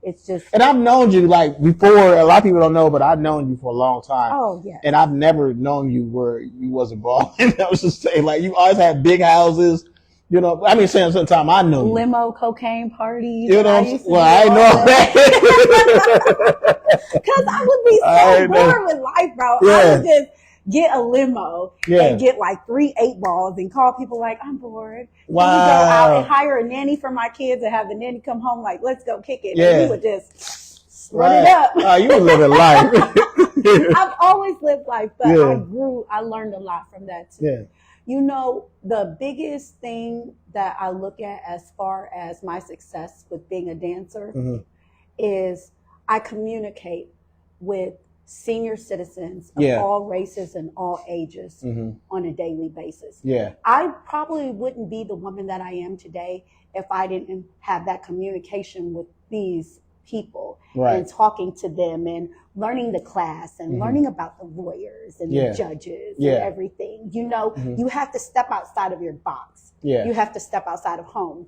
Speaker 2: It's just.
Speaker 1: And I've known you like before. A lot of people don't know, but I've known you for a long time.
Speaker 2: Oh yeah.
Speaker 1: And I've never known you where you wasn't balling. I was just saying, like, you always had big houses. I mean, since the time I know you.
Speaker 2: Limo cocaine parties.
Speaker 1: I know that.
Speaker 2: Because I would be so bored with life, bro.
Speaker 1: Yeah.
Speaker 2: I would just get a limo and get like 3 8-balls and call people like, I'm bored.
Speaker 1: Wow.
Speaker 2: Can you go out and hire a nanny for my kids and have the nanny come home like, let's go kick it. And we would just run it up.
Speaker 1: You were living life.
Speaker 2: I've always lived life, but I learned a lot from that too.
Speaker 1: Yeah.
Speaker 2: The biggest thing that I look at as far as my success with being a dancer is I communicate with senior citizens of all races and all ages on a daily basis.
Speaker 1: Yeah.
Speaker 2: I probably wouldn't be the woman that I am today if I didn't have that communication with these people and talking to them and learning the class and learning about the lawyers and the judges and everything. You have to step outside of your box.
Speaker 1: Yeah.
Speaker 2: You have to step outside of home.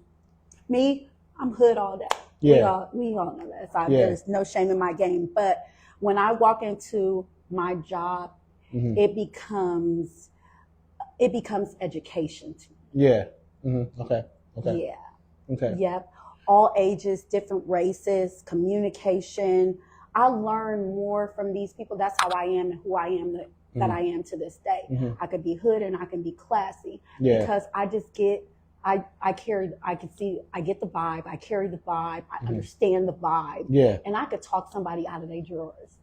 Speaker 2: Me, I'm hood all day.
Speaker 1: Yeah.
Speaker 2: We all know that. So there's no shame in my game. But when I walk into my job, it becomes education to me.
Speaker 1: Yeah. Okay.
Speaker 2: Yeah.
Speaker 1: Okay.
Speaker 2: Yep. All ages, different races, communication. I learn more from these people. That's how I am and who I am that I am to this day. I could be hood and I can be classy because I just get, I get the vibe. I carry the vibe. I understand the vibe.
Speaker 1: Yeah.
Speaker 2: And I could talk somebody out of their drawers,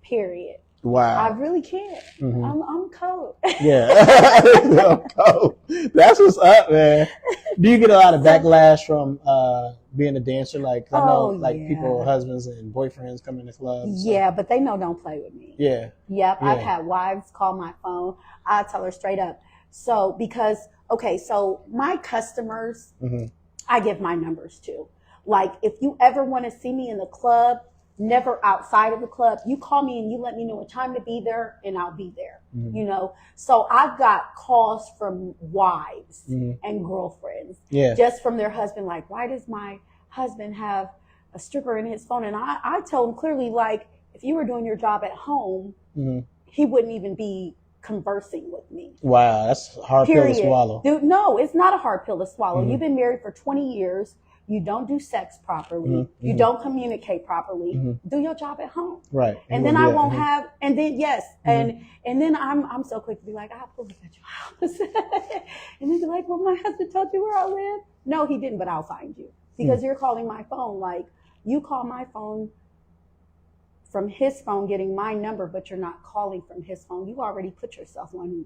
Speaker 2: period.
Speaker 1: Wow.
Speaker 2: I really can. I'm cold.
Speaker 1: Yeah. I'm cold. That's what's up, man. Do you get a lot of backlash from being a dancer? Like, I know people, husbands and boyfriends come in the club.
Speaker 2: Yeah, but they know don't play with me.
Speaker 1: Yeah.
Speaker 2: Yep. I've had wives call my phone. I tell her straight up. So so my customers, I give my numbers to. Like, if you ever want to see me in the club, never outside of the club, you call me and you let me know what time to be there and I'll be there. So I've got calls from wives and girlfriends just from their husband, like, why does my husband have a stripper in his phone? And I tell them clearly, like, if you were doing your job at home, he wouldn't even be conversing with me.
Speaker 1: Wow, that's a hard pill to swallow.
Speaker 2: Dude, no, it's not a hard pill to swallow. You've been married for 20 years. You don't do sex properly. You don't communicate properly. Do your job at home.
Speaker 1: Right.
Speaker 2: And then I won't have, and then, and then I'm so quick to be like, I'll pull up at your house. And then be like, well, my husband told you where I live. No, he didn't, but I'll find you. Because you're calling my phone. Like, you call my phone from his phone getting my number, but you're not calling from his phone. You already put yourself on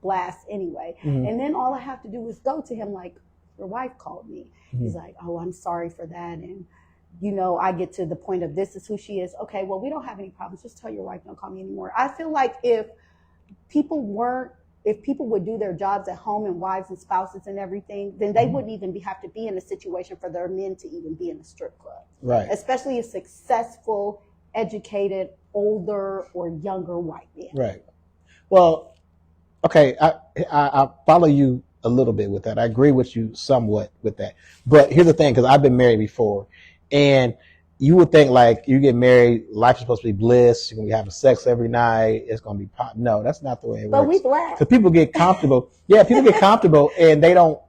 Speaker 2: blast anyway.
Speaker 1: Mhm.
Speaker 2: And then all I have to do is go to him like, your wife called me.
Speaker 1: Mhm.
Speaker 2: He's like, oh, I'm sorry for that. And, you know, I get to the point of this is who she is. Okay, well, we don't have any problems. Just tell your wife don't call me anymore. I feel like if people would do their jobs at home and wives and spouses and everything, then they wouldn't even have to be in a situation for their men to even be in a strip club.
Speaker 1: Right.
Speaker 2: Especially a successful, educated, older or younger white man.
Speaker 1: Right. Well, okay, I follow you a little bit with that. I agree with you somewhat with that. But here's the thing, because I've been married before, and you would think like you get married, life is supposed to be bliss. You're gonna be having sex every night. It's gonna be pop. No, that's not the way it works.
Speaker 2: But we black.
Speaker 1: Because people get comfortable. Yeah, people get comfortable, and they don't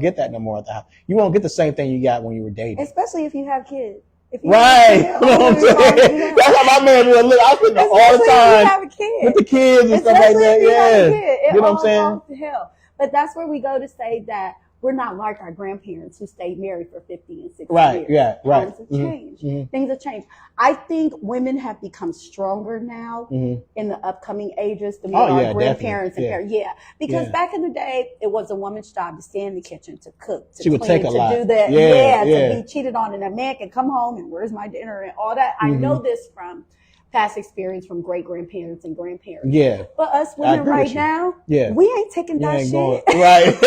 Speaker 1: get that no more at the house. You won't get the same thing you got when you were dating.
Speaker 2: Especially if you have kids. If you
Speaker 1: Right.
Speaker 2: have
Speaker 1: You know what I'm saying? That's how my man would look. I spend all the
Speaker 2: Especially if you
Speaker 1: time
Speaker 2: have a kid.
Speaker 1: with the kids and stuff like
Speaker 2: Especially
Speaker 1: that.
Speaker 2: if you have a
Speaker 1: Yeah.
Speaker 2: kid. It
Speaker 1: You know what I'm
Speaker 2: all
Speaker 1: saying?
Speaker 2: goes to hell. But that's where we go to say that we're not like our grandparents who stayed married for 50 and 60
Speaker 1: Right.
Speaker 2: years.
Speaker 1: Yeah. Right.
Speaker 2: Times have changed.
Speaker 1: Mhm.
Speaker 2: Things have changed. I think women have become stronger now
Speaker 1: Mhm.
Speaker 2: in the upcoming ages than
Speaker 1: Oh,
Speaker 2: our
Speaker 1: yeah,
Speaker 2: grandparents
Speaker 1: definitely.
Speaker 2: and parents. Yeah. Because
Speaker 1: Yeah.
Speaker 2: back in the day, it was a woman's job to stay in the kitchen, to cook, to
Speaker 1: She would
Speaker 2: clean,
Speaker 1: take a
Speaker 2: to
Speaker 1: lot.
Speaker 2: do that.
Speaker 1: Yeah,
Speaker 2: To
Speaker 1: yeah.
Speaker 2: be cheated on, and a man can come home and where's my dinner and all that. I know this from past experience from great grandparents and grandparents.
Speaker 1: Yeah.
Speaker 2: But us
Speaker 1: I
Speaker 2: women
Speaker 1: agree
Speaker 2: right
Speaker 1: with you.
Speaker 2: now,
Speaker 1: Yeah.
Speaker 2: we ain't taking
Speaker 1: You
Speaker 2: that
Speaker 1: ain't
Speaker 2: shit.
Speaker 1: going. Right.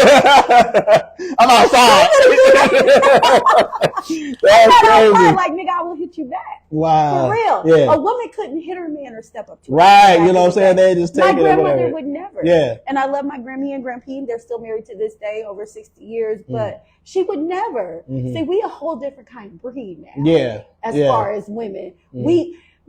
Speaker 1: I'm outside. That's
Speaker 2: I'm
Speaker 1: crazy.
Speaker 2: like, nigga, I will hit you back.
Speaker 1: Wow.
Speaker 2: For real.
Speaker 1: Yeah.
Speaker 2: A woman couldn't hit her man or step up to her.
Speaker 1: Right.
Speaker 2: back
Speaker 1: You know what I'm
Speaker 2: in the
Speaker 1: saying?
Speaker 2: day.
Speaker 1: They just
Speaker 2: My
Speaker 1: take it or
Speaker 2: grandmother
Speaker 1: whatever.
Speaker 2: would never.
Speaker 1: Yeah.
Speaker 2: And I love my Grammy and Grandpa. They're still married to this day, over 60 years, but she would never.
Speaker 1: Mhm.
Speaker 2: See, we a whole different kind of breed now.
Speaker 1: Yeah.
Speaker 2: As
Speaker 1: Yeah.
Speaker 2: far as women.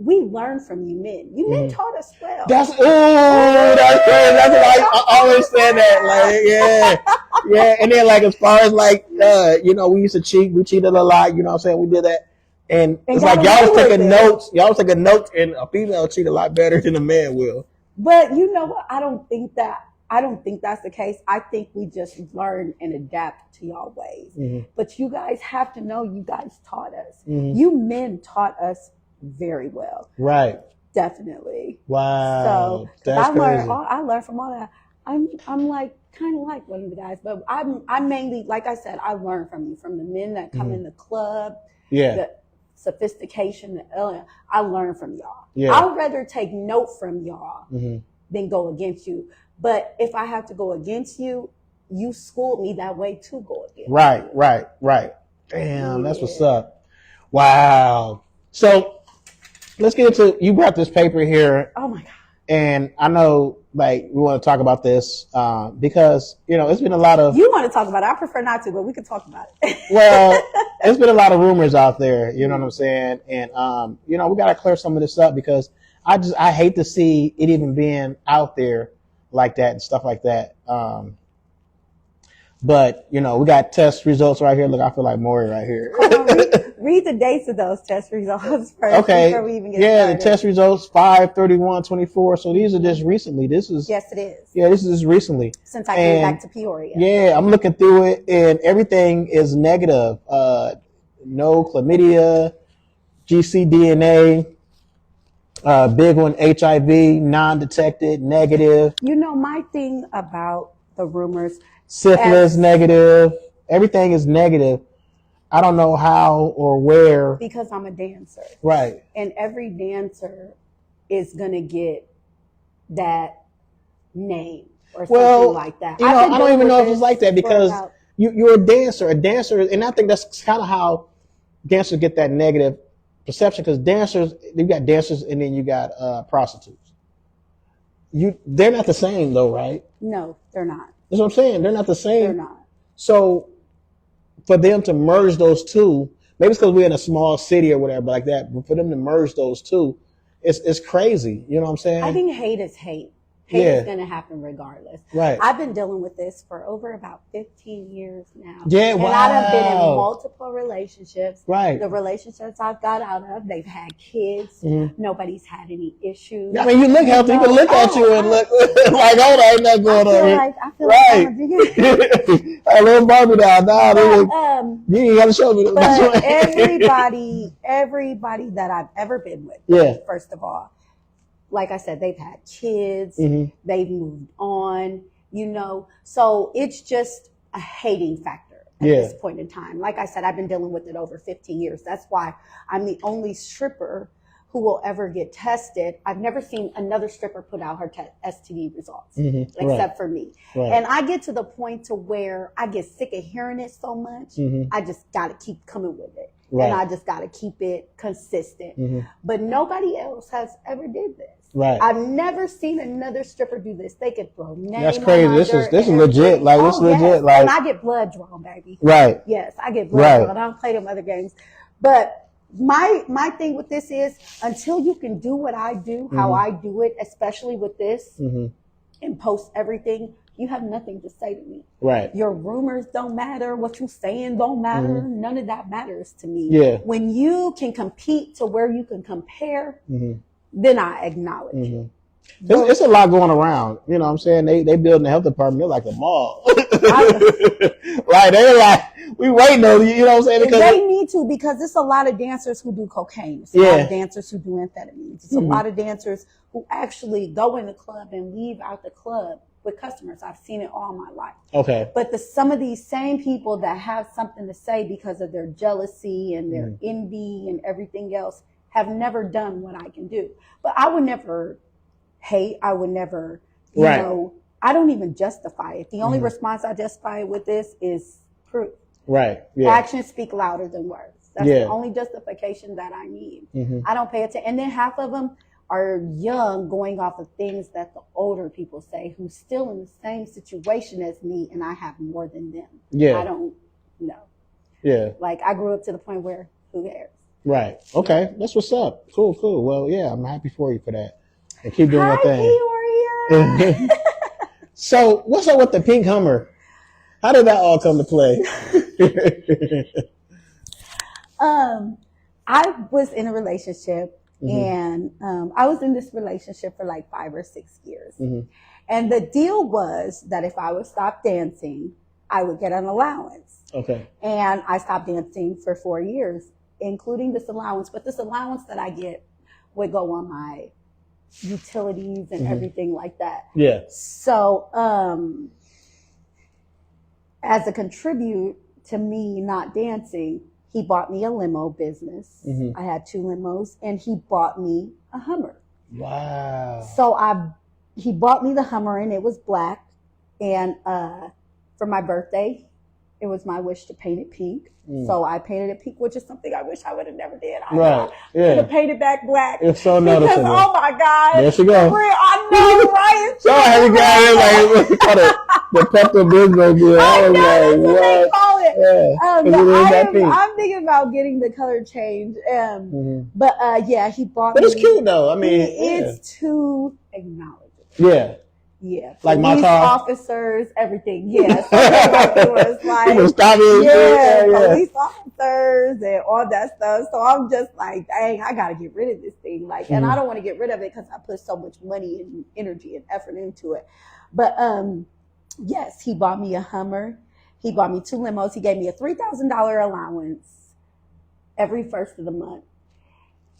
Speaker 2: We learn from you men. You men taught us well.
Speaker 1: That's crazy. That's like I always say that. Like, yeah. And then like as far as like we used to cheat. We cheated a lot. You know what I'm saying? We did that. And it's
Speaker 2: got
Speaker 1: like y'all was
Speaker 2: away with
Speaker 1: taking
Speaker 2: it.
Speaker 1: notes. Y'all was taking notes, and a female cheat a lot better than a man will.
Speaker 2: But you know what? I don't think that's the case. I think we just learn and adapt to y'all ways.
Speaker 1: Mhm.
Speaker 2: But you guys have to know you guys taught us.
Speaker 1: Mhm.
Speaker 2: You men taught us very well.
Speaker 1: Right.
Speaker 2: Definitely.
Speaker 1: Wow.
Speaker 2: So 'cause
Speaker 1: That's
Speaker 2: I
Speaker 1: crazy.
Speaker 2: learned from all that. I'm like kind of like one of the guys, but I'm mainly, like I said, I learned from you, from the men that come in the club,
Speaker 1: Yeah.
Speaker 2: the sophistication, the elegance. I learned from y'all.
Speaker 1: Yeah.
Speaker 2: I'd rather take note from y'all
Speaker 1: Mhm.
Speaker 2: than go against you. But if I have to go against you, you schooled me that way to go against you.
Speaker 1: Right. Damn, that's what's up. Wow. So let's get into, you brought this paper here,
Speaker 2: Oh my God.
Speaker 1: and I know like we want to talk about this because it's been a lot of
Speaker 2: You want to talk about it. I prefer not to, but we can talk about it.
Speaker 1: well, it's been a lot of rumors out there, you know what I'm saying? And we gotta clear some of this up because I hate to see it even being out there like that and stuff like that. But we got test results right here. Look, I feel like Maury right here.
Speaker 2: Hold on, read the dates of those test results first
Speaker 1: Okay.
Speaker 2: before we even get
Speaker 1: Yeah,
Speaker 2: started.
Speaker 1: the test results 5/31/24. So these are just recently. This is
Speaker 2: Yes, it is.
Speaker 1: yeah, this is recently.
Speaker 2: Since I came
Speaker 1: And-
Speaker 2: back to Peoria.
Speaker 1: Yeah, I'm looking through it and everything is negative. No chlamydia, GCDNA, big one HIV, non-detected, negative,
Speaker 2: You know, my thing about the rumors,
Speaker 1: syphilis, negative. Everything is negative. I don't know how or where.
Speaker 2: because I'm a dancer,
Speaker 1: Right.
Speaker 2: and every dancer is going to get that name or
Speaker 1: Well,
Speaker 2: something like that.
Speaker 1: I
Speaker 2: I've been
Speaker 1: don't
Speaker 2: dealing
Speaker 1: even know
Speaker 2: with
Speaker 1: if it's
Speaker 2: this
Speaker 1: like that
Speaker 2: for
Speaker 1: because
Speaker 2: about-
Speaker 1: you're a dancer, and I think that's kind of how dancers get that negative perception because dancers, you got dancers and then you got prostitutes. They're not the same though, right?
Speaker 2: No, they're not.
Speaker 1: That's what I'm saying. They're not the same.
Speaker 2: They're not.
Speaker 1: So for them to merge those two, maybe it's because we're in a small city or whatever like that, but for them to merge those two, it's crazy. You know what I'm saying?
Speaker 2: I think hate is hate. Hate
Speaker 1: Yeah.
Speaker 2: is going to happen regardless.
Speaker 1: Right.
Speaker 2: I've been dealing with this for over about 15 years now.
Speaker 1: Yeah,
Speaker 2: And I've been in
Speaker 1: wow.
Speaker 2: multiple relatitions.
Speaker 1: Right.
Speaker 2: The relationships I've got out of, they've had kids.
Speaker 1: Mhm.
Speaker 2: Nobody's had any issues.
Speaker 1: I mean, you look healthy. You can look at you and look like, oh, there ain't nothing going on here.
Speaker 2: I feel like I'm a big
Speaker 1: Hey, little Barbie down. Nah,
Speaker 2: but,
Speaker 1: you ain't got to show me.
Speaker 2: but everybody that I've ever been with,
Speaker 1: Yeah.
Speaker 2: first of all, like I said, they've had kids,
Speaker 1: Mhm.
Speaker 2: they've moved on, so it's just a hating factor at
Speaker 1: Yeah.
Speaker 2: this point in time. Like I said, I've been dealing with it over 15 years. That's why I'm the only stripper who will ever get tested. I've never seen another stripper put out her STD results,
Speaker 1: Mhm.
Speaker 2: except for me.
Speaker 1: Right.
Speaker 2: And I get to the point to where I get sick of hearing it so much,
Speaker 1: Mhm.
Speaker 2: I just got to keep coming with it.
Speaker 1: Right.
Speaker 2: And I just got to keep it consistent.
Speaker 1: Mhm.
Speaker 2: But nobody else has ever did this.
Speaker 1: Right.
Speaker 2: I've never seen another stripper do this. They could throw names.
Speaker 1: That's crazy. This is legit. Like, this legit.
Speaker 2: Yes.
Speaker 1: Like,
Speaker 2: and I get blood drawn, baby.
Speaker 1: right.
Speaker 2: Yes, I get blood
Speaker 1: Right.
Speaker 2: drawn. I don't play them other games. But my thing with this is until you can do what I do, how I do it, especially with this,
Speaker 1: Mhm.
Speaker 2: and post everything, you have nothing to say to me.
Speaker 1: Right.
Speaker 2: Your rumors don't matter. What you saying don't matter. None of that matters to me.
Speaker 1: Yeah.
Speaker 2: When you can compete to where you can compare,
Speaker 1: Mhm.
Speaker 2: then I acknowledge
Speaker 1: Mhm.
Speaker 2: you.
Speaker 1: It's a lot going around. You know what I'm saying? They building the health department. They're like a mall. Like, they're like, we waiting on you. You know what I'm saying? Because
Speaker 2: They need to, because there's a lot of dancers who do cocaine. There's a lot
Speaker 1: Yeah.
Speaker 2: of dancers who do amphetamines. There's a lot of dancers who actually go in the club and leave out the club with customers. I've seen it all my life.
Speaker 1: okay.
Speaker 2: But some of these same people that have something to say because of their jealousy and their envy and everything else have never done what I can do. But I would never hate. I would never,
Speaker 1: Right.
Speaker 2: I don't even justify it. The only response I justify it with this is proof.
Speaker 1: Right. Yeah.
Speaker 2: Actions speak louder than words. That's
Speaker 1: Yeah.
Speaker 2: the only justification that I need.
Speaker 1: Mhm.
Speaker 2: I don't pay attention. And then half of them are young, going off of things that the older people say, who's still in the same situation as me, and I have more than them.
Speaker 1: Yeah.
Speaker 2: I don't know.
Speaker 1: Yeah.
Speaker 2: Like, I grew up to the point where, who cares?
Speaker 1: Right. Okay. That's what's up. Cool. Cool. Well, yeah, I'm happy for you for that. And keep doing your
Speaker 2: Hi,
Speaker 1: thing.
Speaker 2: Peoria.
Speaker 1: So, what's up with the pink Hummer? How did that all come to play?
Speaker 2: I was in a relationship, and I was in this relationship for like 5 or 6 years. And the deal was that if I would stop dancing, I would get an allowance.
Speaker 1: Okay.
Speaker 2: And I stopped dancing for 4 years, including this allowance. But this allowance that I get would go on my utilities and everything like that.
Speaker 1: Yeah.
Speaker 2: So, as a contribute to me not dancing, he bought me a limo business. I had 2 limos, and he bought me a Hummer.
Speaker 1: Wow.
Speaker 2: So he bought me the Hummer, and it was black. And for my birthday, it was my wish to paint it pink. So I painted it pink, which is something I wish I would have never did.
Speaker 1: Right.
Speaker 2: I should
Speaker 1: Yeah.
Speaker 2: have painted back black.
Speaker 1: It's so
Speaker 2: Because,
Speaker 1: noticeable.
Speaker 2: oh my God.
Speaker 1: There she go.
Speaker 2: I know, right?
Speaker 1: So I had to get here like what you call it, the Pepto Bismol deal.
Speaker 2: I
Speaker 1: I was
Speaker 2: know, that's
Speaker 1: like,
Speaker 2: what they
Speaker 1: what?
Speaker 2: call it.
Speaker 1: Yeah. 'Cause
Speaker 2: But
Speaker 1: it is that pink.
Speaker 2: I'm thinking about getting the color change. But yeah, he bought
Speaker 1: But
Speaker 2: me.
Speaker 1: it's cute though. I mean,
Speaker 2: It's too acknowledgeable.
Speaker 1: yeah.
Speaker 2: Yeah.
Speaker 1: Like my
Speaker 2: Police
Speaker 1: car?
Speaker 2: officers, everything. Yeah. Something like yours.
Speaker 1: You
Speaker 2: Like,
Speaker 1: can stop it.
Speaker 2: yeah,
Speaker 1: Yeah.
Speaker 2: police officers and all that stuff. So I'm just like, dang, I got to get rid of this thing. Like, and I don't want to get rid of it because I put so much money and energy and effort into it. But yes, he bought me a Hummer. He bought me 2 limos. He gave me a $3,000 allowance every first of the month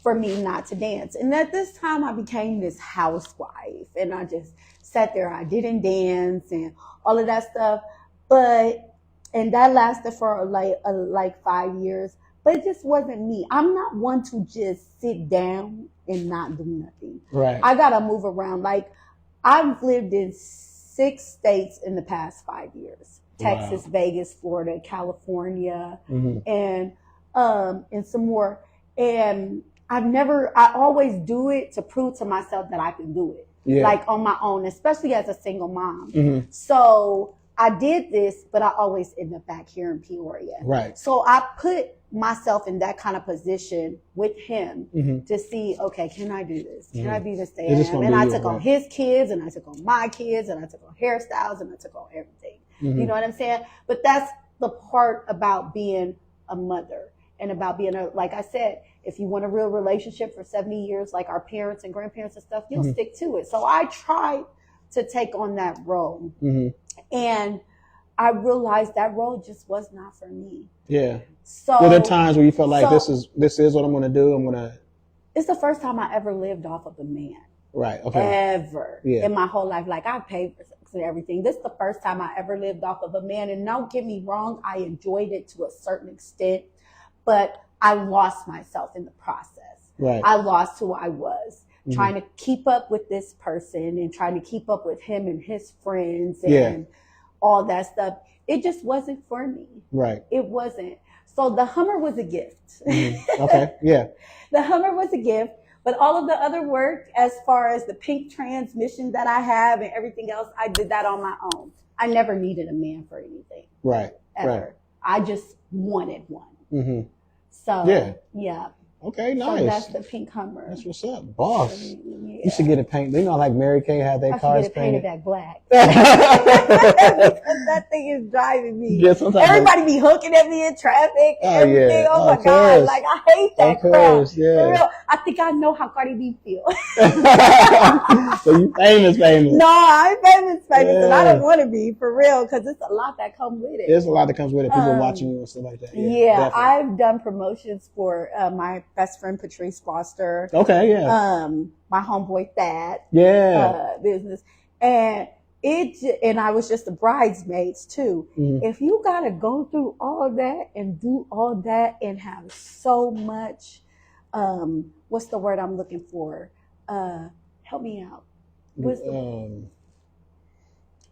Speaker 2: for me not to dance. And at this time, I became this housewife, and I just sat there. I didn't dance and all of that stuff. And that lasted for like 5 years, but it just wasn't me. I'm not one to just sit down and not do nothing.
Speaker 1: Right.
Speaker 2: I got to move around. Like, I've lived in 6 states in the past 5 years. Texas, Vegas, Florida, California, and some more. And I always do it to prove to myself that I can do it.
Speaker 1: Yeah.
Speaker 2: Like on my own, especially as a single mom. So I did this, but I always end up back here in Peoria.
Speaker 1: Right.
Speaker 2: So I put myself in that kind of position with him to see, okay, can I do this? Can I be this day? And I took on his kids, and I took on my kids, and I took on hairstyles, and I took on everything. You know what I'm saying? But that's the part about being a mother and about being like I said, if you want a real relationship for 70 years, like our parents and grandparents and stuff, you'll stick to it. So I tried to take on that role. And I realized that role just was not for me.
Speaker 1: Yeah.
Speaker 2: So
Speaker 1: were there times where you felt like this is what I'm going to do?
Speaker 2: It's the first time I ever lived off of a man.
Speaker 1: Right. Okay.
Speaker 2: Ever in my whole life. Like I paid for sex and everything. This is the first time I ever lived off of a man. And don't get me wrong, I enjoyed it to a certain extent, but I lost myself in the process.
Speaker 1: Right.
Speaker 2: I lost who I was. Trying to keep up with this person and trying to keep up with him and his friends and all that stuff. It just wasn't for me.
Speaker 1: Right.
Speaker 2: It wasn't. So the Hummer was a gift.
Speaker 1: Okay. Yeah.
Speaker 2: The Hummer was a gift, but all of the other work, as far as the pink transmission that I have and everything else, I did that on my own. I never needed a man for anything.
Speaker 1: Right.
Speaker 2: Ever.
Speaker 1: Right.
Speaker 2: I just wanted one. So yeah.
Speaker 1: Okay, nice.
Speaker 2: So that's the pink Hummer.
Speaker 1: That's what's up, boss.
Speaker 2: Yeah.
Speaker 1: You should get it painted. You know, like Mary Kay had their cars
Speaker 2: painted that black. That thing is driving me.
Speaker 1: Yeah,
Speaker 2: everybody be hooking at me in traffic. Everything. Oh my God! Like I hate that crap. For real. I think I know how Cardi B feels.
Speaker 1: So you famous?
Speaker 2: No, I'm famous, and I don't want to be for real because it's a lot that comes with it.
Speaker 1: There's a lot that comes with it. People watching you and stuff like that.
Speaker 2: Yeah, I've done promotions for my best friend Patrice Foster.
Speaker 1: Okay, yeah.
Speaker 2: My homeboy Thad.
Speaker 1: Yeah.
Speaker 2: Business, and I was just the bridesmaids too. If you gotta go through all that and do all that and have so much, what's the word I'm looking for? Help me out.
Speaker 1: Well,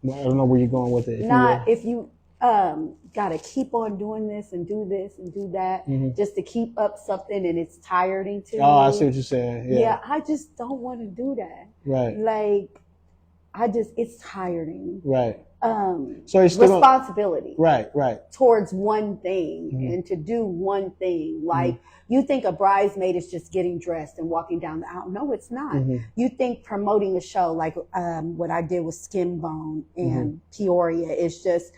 Speaker 1: I don't know where you're going with it.
Speaker 2: If you gotta keep on doing this and do that just to keep up something, and it's tiring to me.
Speaker 1: Oh, I see what you're saying. Yeah,
Speaker 2: I just don't want to do that.
Speaker 1: Right.
Speaker 2: Like, it's tiring.
Speaker 1: Right.
Speaker 2: So it's responsibility.
Speaker 1: Right.
Speaker 2: Towards one thing and to do one thing. Like, you think a bridesmaid is just getting dressed and walking down the aisle. No, it's not. You think promoting a show like what I did with Skin Bone and Peoria is just,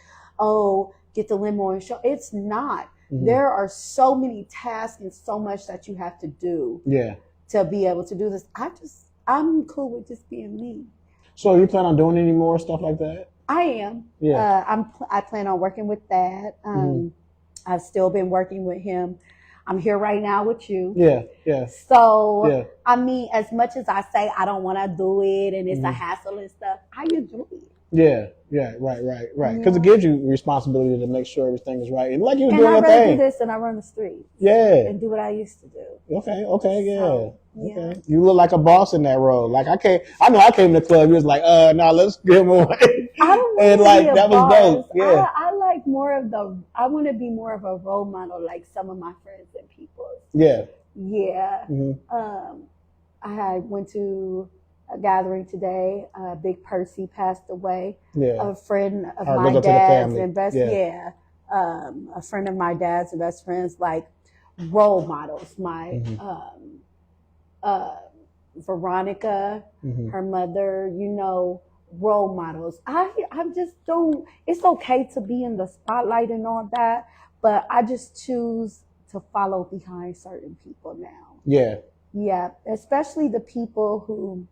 Speaker 2: get the limo and show. It's not. There are so many tasks and so much that you have to do to be able to do this. I'm cool with just being me.
Speaker 1: So you plan on doing any more stuff like that?
Speaker 2: I am. Yeah. I plan on working with that. I've still been working with him. I'm here right now with you.
Speaker 1: Yeah.
Speaker 2: So, I mean, as much as I say I don't want to do it and it's a hassle and stuff, I enjoy it.
Speaker 1: Yeah, right. Because it gives you responsibility to make sure everything is right. And like you were doing
Speaker 2: your thing.
Speaker 1: And I
Speaker 2: do this and I run the street.
Speaker 1: Yeah.
Speaker 2: And do what I used to do.
Speaker 1: Okay, yeah. So, okay. You look like a boss in that role. Like I know I came to the club, you was like, no, let's give him away.
Speaker 2: I don't
Speaker 1: and like that
Speaker 2: boss.
Speaker 1: Was dope. Yeah.
Speaker 2: I like I want to be more of a role model like some of my friends and people.
Speaker 1: Yeah.
Speaker 2: Yeah. I went to a gathering today. Big Percy passed away.
Speaker 1: Yeah.
Speaker 2: A friend of my dad's and best. A friend of my dad's and best friends, like role models. My Veronica, her mother. Role models. I just don't. It's okay to be in the spotlight and all that, but I just choose to follow behind certain people now. Yeah, especially the people who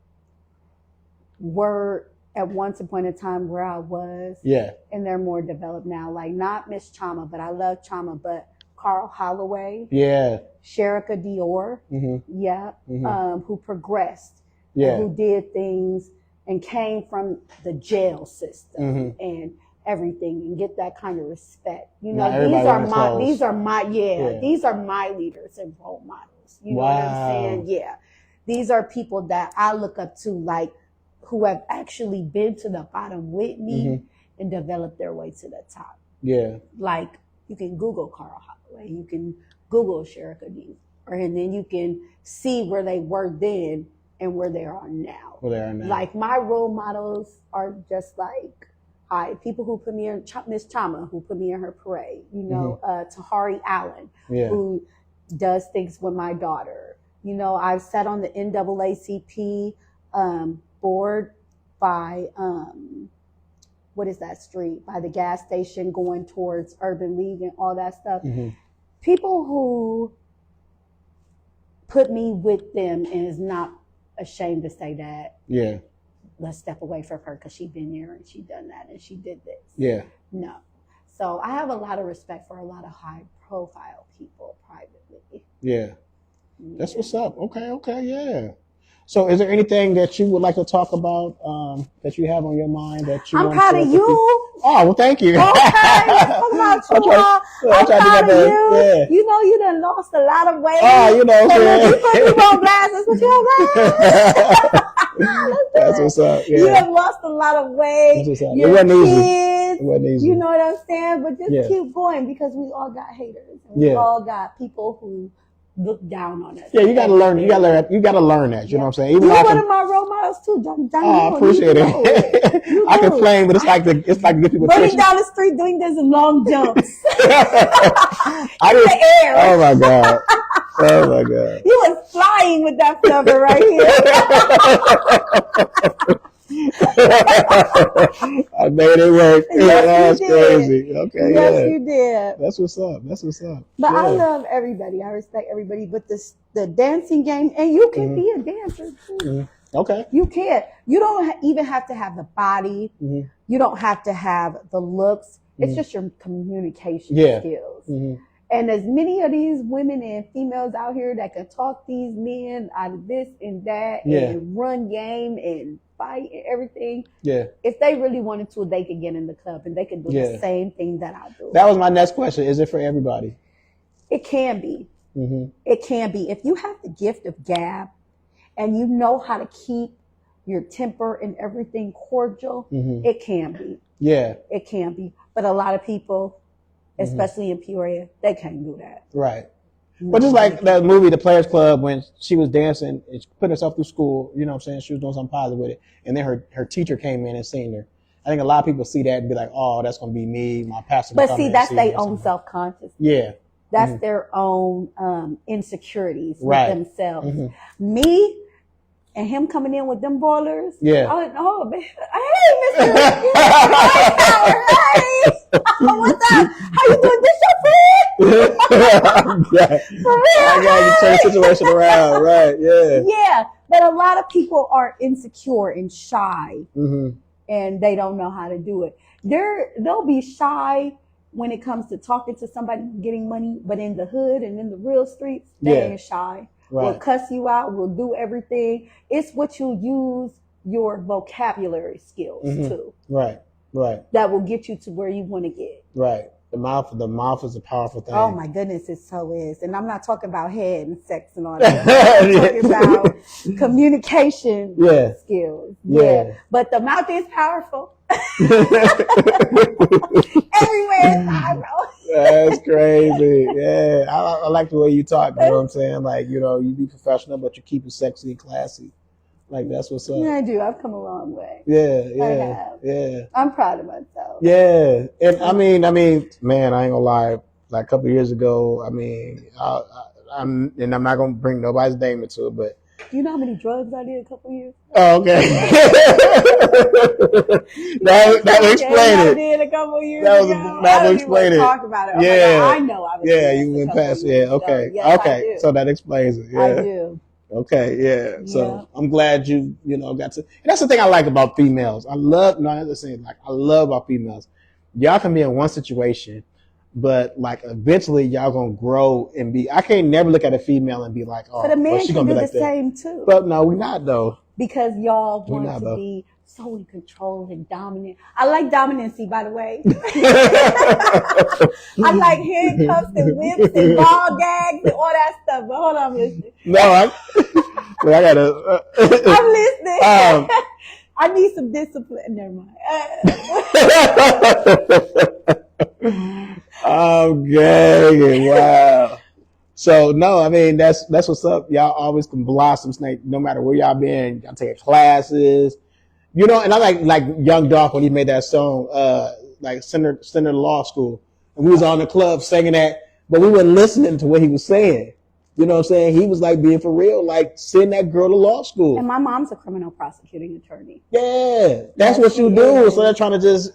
Speaker 2: were at once upon a time where I was.
Speaker 1: Yeah.
Speaker 2: And they're more developed now. Like not Miss Chama, but I love Chama, but Carl Holloway.
Speaker 1: Yeah.
Speaker 2: Sherika Dior. Yeah. Who progressed.
Speaker 1: Yeah.
Speaker 2: Who did things and came from the jail system and everything and get that kind of respect. These are my leaders and role models. You know what I'm saying? Yeah. These are people that I look up to, like, who have actually been to the bottom with me and developed their way to the top.
Speaker 1: Yeah.
Speaker 2: Like, you can Google Carl Holloway, you can Google Sherika D, and then you can see where they were then and where they are now.
Speaker 1: Like
Speaker 2: my role models are just like People who put me in, Miss Chama, who put me in her parade, Tahari Allen, who does things with my daughter. I've sat on the NAACP board by, what is that street? By the gas station going towards Urban League and all that stuff. People who put me with them and is not ashamed to say that.
Speaker 1: Yeah.
Speaker 2: Let's step away from her because she's been there and she done that and she did this.
Speaker 1: Yeah.
Speaker 2: No. So I have a lot of respect for a lot of high profile people privately.
Speaker 1: Yeah. That's what's up. Okay, yeah. So is there anything that you would like to talk about that you have on your mind that you
Speaker 2: I'm
Speaker 1: want
Speaker 2: proud
Speaker 1: to
Speaker 2: of you.
Speaker 1: Oh, well, thank you.
Speaker 2: Okay, let's talk about you. I'm proud of you.
Speaker 1: Yeah.
Speaker 2: You done lost a lot of weight.
Speaker 1: Oh, you know what I'm saying?
Speaker 2: You put on glasses, but you have glasses.
Speaker 1: That's what's up. Yeah.
Speaker 2: You have lost a lot of weight.
Speaker 1: That's what's up.
Speaker 2: Your
Speaker 1: It wasn't easy.
Speaker 2: kids,
Speaker 1: It wasn't easy.
Speaker 2: you know what I'm saying? But just
Speaker 1: Yeah.
Speaker 2: keep going because we all got haters. And we all got people who look down on us.
Speaker 1: Yeah, you gotta learn. You gotta learn that. You know what I'm saying? Even
Speaker 2: You're
Speaker 1: I
Speaker 2: one
Speaker 1: can,
Speaker 2: of my role models too, Johnny.
Speaker 1: I appreciate it. I can flame, but it's like to get people
Speaker 2: running
Speaker 1: attention.
Speaker 2: down the street doing this long jumps.
Speaker 1: I
Speaker 2: in
Speaker 1: just,
Speaker 2: the air.
Speaker 1: oh my god. Oh my god.
Speaker 2: You was flying with that flubber right here.
Speaker 1: I made it work.
Speaker 2: Yes,
Speaker 1: That's
Speaker 2: you did.
Speaker 1: crazy. Okay,
Speaker 2: Yes,
Speaker 1: yeah.
Speaker 2: you did.
Speaker 1: That's what's up. That's what's up.
Speaker 2: But I
Speaker 1: Yeah.
Speaker 2: love everybody. I respect everybody. But the dancing game, and you can be a dancer too.
Speaker 1: Okay.
Speaker 2: You can. You don't even have to have the body. You don't have to have the looks. It's just your communication skills. And as many of these women and females out here that can talk these men out of this and that and run game and fight and everything.
Speaker 1: Yeah.
Speaker 2: If they really wanted to, they could get in the club and they could do the same thing that I do.
Speaker 1: That was my next question. Is it for everybody?
Speaker 2: It can be. It can be. If you have the gift of gab and you know how to keep your temper and everything cordial, it can be.
Speaker 1: Yeah.
Speaker 2: It can be. But a lot of people, especially in Peoria, they can't do that.
Speaker 1: Right. But just like that movie, The Players Club, when she was dancing and she put herself through school, you know what I'm saying? She was doing something positive with it. And then her teacher came in and seen her. I think a lot of people see that and be like, oh, that's going to be me. My pastor.
Speaker 2: But see, that's their own self-consciousness.
Speaker 1: Yeah.
Speaker 2: That's their own insecurities with
Speaker 1: Right.
Speaker 2: themselves. Me and him coming in with them boilers.
Speaker 1: Yeah.
Speaker 2: Oh, man. Hey, Mr. Hey. What's up? How you doing? This your friend? For real?
Speaker 1: I got to turn the situation around. Right. Yeah.
Speaker 2: Yeah. But a lot of people are insecure and shy and they don't know how to do it. They'll be shy when it comes to talking to somebody getting money, but in the hood and in the real streets, they ain't shy.
Speaker 1: Right.
Speaker 2: We'll cuss you out. We'll do everything. It's what you use your vocabulary skills to.
Speaker 1: Right. Right.
Speaker 2: That will get you to where you want to get.
Speaker 1: Right. The mouth is a powerful thing.
Speaker 2: Oh my goodness, it so is. And I'm not talking about head and sex and all that. I'm talking about communication skills. Yeah. But the mouth is powerful. Everywhere is powerful.
Speaker 1: That's crazy. Yeah. I like the way you talk. You know what I'm saying? Like, you know, you be professional, but you keep it sexy and classy. Like, that's what's up.
Speaker 2: Yeah, I do. I've come a long way.
Speaker 1: Yeah.
Speaker 2: I'm proud of myself.
Speaker 1: Yeah. And I mean, man, I ain't gonna lie. Like a couple of years ago, I'm not gonna bring nobody's name into it, but
Speaker 2: you know how many drugs I did a couple of years?
Speaker 1: Oh, okay. that would explain it.
Speaker 2: I did a couple of years ago.
Speaker 1: That would explain it.
Speaker 2: Talk about it.
Speaker 1: Yeah.
Speaker 2: I know I was.
Speaker 1: Yeah, you went past. Yeah. Okay.
Speaker 2: Yes,
Speaker 1: okay. So that explains it. Yeah.
Speaker 2: I do.
Speaker 1: Okay. Yeah. So I'm glad you got to. And that's the thing I like about females. I love about females. Y'all can be in one situation, but like eventually y'all gonna grow and be. I can't never look at a female and be like, oh,
Speaker 2: but a man
Speaker 1: she
Speaker 2: can
Speaker 1: gonna
Speaker 2: do
Speaker 1: be like
Speaker 2: the
Speaker 1: that.
Speaker 2: same too.
Speaker 1: But no, we're not though.
Speaker 2: Because y'all want to be so in control and dominant. I like dominancy, by the way. I like handcuffs and whips and ball gags and all that stuff. But hold on, I'm listening.
Speaker 1: No, I gotta.
Speaker 2: I'm listening. I need some discipline. Never mind.
Speaker 1: I'm gagging. Wow. So no, I mean that's what's up. Y'all always can blossom, snake. No matter where y'all been, y'all take classes. You know, and I like Young Dolph when he made that song, like Center Law School. And we was on the club singing that, but we weren't listening to what he was saying. You know what I'm saying? He was like being for real, like send that girl to law school.
Speaker 2: And my mom's a criminal prosecuting attorney.
Speaker 1: Yeah, that's
Speaker 2: Yes,
Speaker 1: what you
Speaker 2: she
Speaker 1: do.
Speaker 2: is.
Speaker 1: So they're trying to just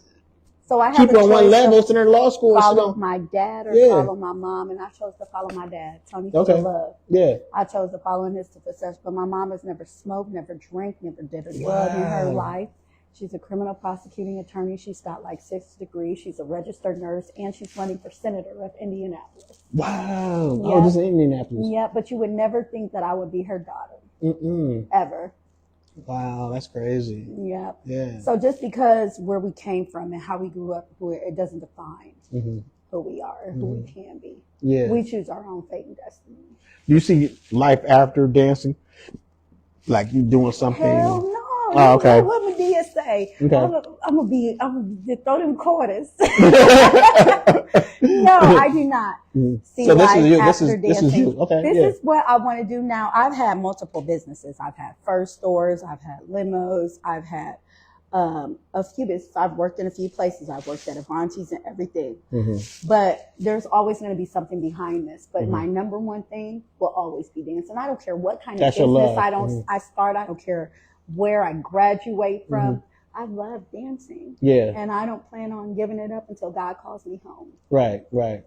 Speaker 2: So I have
Speaker 1: keep
Speaker 2: a
Speaker 1: her on one
Speaker 2: choice
Speaker 1: level,
Speaker 2: of
Speaker 1: send her to law school.
Speaker 2: follow
Speaker 1: So,
Speaker 2: my dad or
Speaker 1: Yeah.
Speaker 2: follow my mom, and I chose to follow my dad, Tony for
Speaker 1: Okay.
Speaker 2: love.
Speaker 1: yeah.
Speaker 2: I chose to follow in his footsteps, but my mom has never smoked, never drank, never did a drug in her
Speaker 1: Wow.
Speaker 2: life. She's a criminal prosecuting attorney. She's got like 6 degrees. She's a registered nurse, and she's running for senator of Indianapolis.
Speaker 1: Wow.
Speaker 2: Yeah.
Speaker 1: Oh, this is Indianapolis.
Speaker 2: Yeah, but you would never think that I would be her daughter,
Speaker 1: Mm-mm.
Speaker 2: ever.
Speaker 1: Wow, that's crazy.
Speaker 2: Yeah.
Speaker 1: Yeah.
Speaker 2: So just because where we came from and how we grew up, it doesn't define
Speaker 1: hmm
Speaker 2: who we are, who we can be.
Speaker 1: Yeah.
Speaker 2: We choose our own fate and destiny.
Speaker 1: Do you see life after dancing? Like you doing something?
Speaker 2: Hell no.
Speaker 1: Oh, okay.
Speaker 2: What would Dia say?
Speaker 1: Okay.
Speaker 2: I'm gonna throw them quarters. No, I do not see
Speaker 1: So this
Speaker 2: life
Speaker 1: is you.
Speaker 2: after
Speaker 1: This is
Speaker 2: dancing.
Speaker 1: you. Okay.
Speaker 2: This
Speaker 1: yeah.
Speaker 2: is what I want to do now. I've had multiple businesses. I've had first stores. I've had limos. I've had a few businesses. I've worked in a few places. I've worked at Avanti's and everything. But there's always going to be something behind this. But my number one thing will always be dancing. I don't care what kind
Speaker 1: That's
Speaker 2: of
Speaker 1: your
Speaker 2: business
Speaker 1: love.
Speaker 2: I start. I don't care where I graduate from. I love dancing.
Speaker 1: Yeah.
Speaker 2: And I don't plan on giving it up until God calls me home.
Speaker 1: Right. Right.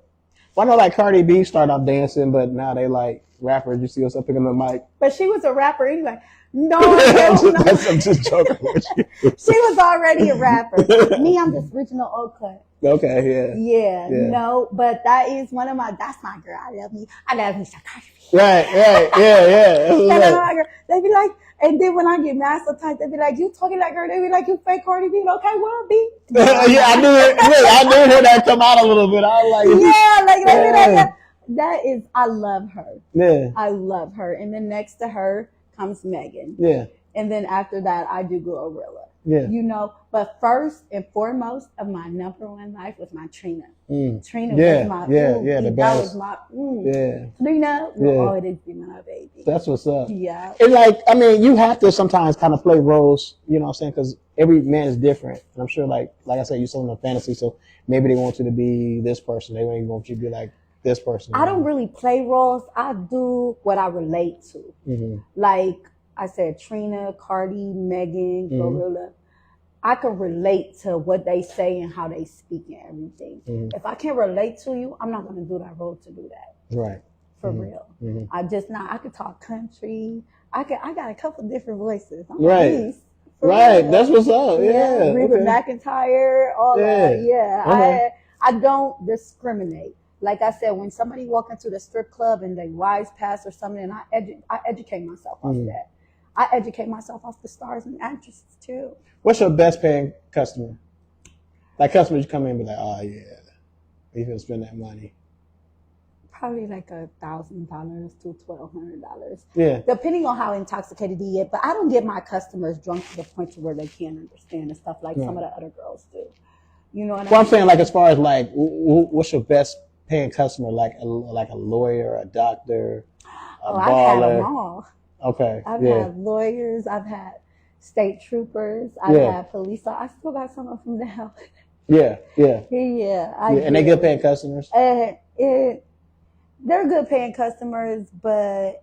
Speaker 1: Well, I know like Cardi B started off dancing, but now they like rappers. You see yourself picking up the mic.
Speaker 2: But she was a rapper anyway. No,
Speaker 1: I'm
Speaker 2: hell no.
Speaker 1: just joking with you.
Speaker 2: She was already a rapper. Me, I'm just original old cut.
Speaker 1: Okay.
Speaker 2: Yeah,
Speaker 1: Yeah.
Speaker 2: no, but that is that's my girl. I love me so Cardi B.
Speaker 1: Yeah. Right. Yeah.
Speaker 2: And
Speaker 1: Yeah.
Speaker 2: I'm my girl. They be like, and then when I get mad sometimes, they be like, you talking like her. They be like, you fake Cardi B. Okay, well, B.
Speaker 1: Yeah, I knew it. Look, I knew hear that come out a little bit. I was like,
Speaker 2: Yeah, like they be like
Speaker 1: Yeah.
Speaker 2: that. That is, I love her.
Speaker 1: yeah,
Speaker 2: I love her. And then next to her comes Megan.
Speaker 1: yeah,
Speaker 2: And then after that, I do Glorilla.
Speaker 1: yeah.
Speaker 2: You know, but first and foremost of my number one life was my Trina. Trina
Speaker 1: Yeah,
Speaker 2: was my
Speaker 1: the
Speaker 2: that
Speaker 1: best.
Speaker 2: was my
Speaker 1: Yeah,
Speaker 2: Trina will
Speaker 1: Yeah.
Speaker 2: always be my baby.
Speaker 1: that's what's up.
Speaker 2: Yeah.
Speaker 1: And like, I mean, you have to sometimes kind of play roles, you know what I'm saying? Because every man is different. And I'm sure, like I said, you're selling a fantasy, so maybe they want you to be this person. They don't even want you to be like this person.
Speaker 2: I don't really play roles. I do what I relate to. Like I said, Trina, Cardi, Megan, Glorilla. I can relate to what they say and how they speak and everything. If I can't relate to you, I'm not going to do that role to do that.
Speaker 1: Right.
Speaker 2: For real. I'm just not. I could talk country. I got a couple different voices. I'm
Speaker 1: Right.
Speaker 2: a beast. For
Speaker 1: Right.
Speaker 2: real.
Speaker 1: That's what's up. Yeah.
Speaker 2: Reba
Speaker 1: okay.
Speaker 2: McEntire, all that. Yeah.
Speaker 1: Okay.
Speaker 2: I don't discriminate. Like I said, when somebody walk into the strip club and they wise pass or something, and I educate myself off that. I educate myself off the stars and actresses too.
Speaker 1: What's your best paying customer? Like customers you come in and be like, oh yeah, you can spend that money.
Speaker 2: Probably like $1,000 to $1,200.
Speaker 1: Yeah.
Speaker 2: Depending on how intoxicated he is. But I don't get my customers drunk to the point to where they can't understand and stuff like some of the other girls do. You know what
Speaker 1: Well,
Speaker 2: I
Speaker 1: I'm
Speaker 2: mean?
Speaker 1: saying like as far as like, what's your best paying customer? Like a lawyer, a doctor, a
Speaker 2: I've had them
Speaker 1: baller.
Speaker 2: all.
Speaker 1: Okay.
Speaker 2: I've
Speaker 1: yeah.
Speaker 2: had lawyers. I've had state troopers. I've
Speaker 1: Yeah.
Speaker 2: had police. I still got some of them now.
Speaker 1: Yeah. Yeah.
Speaker 2: Yeah.
Speaker 1: And they good paying customers.
Speaker 2: They're good paying customers, but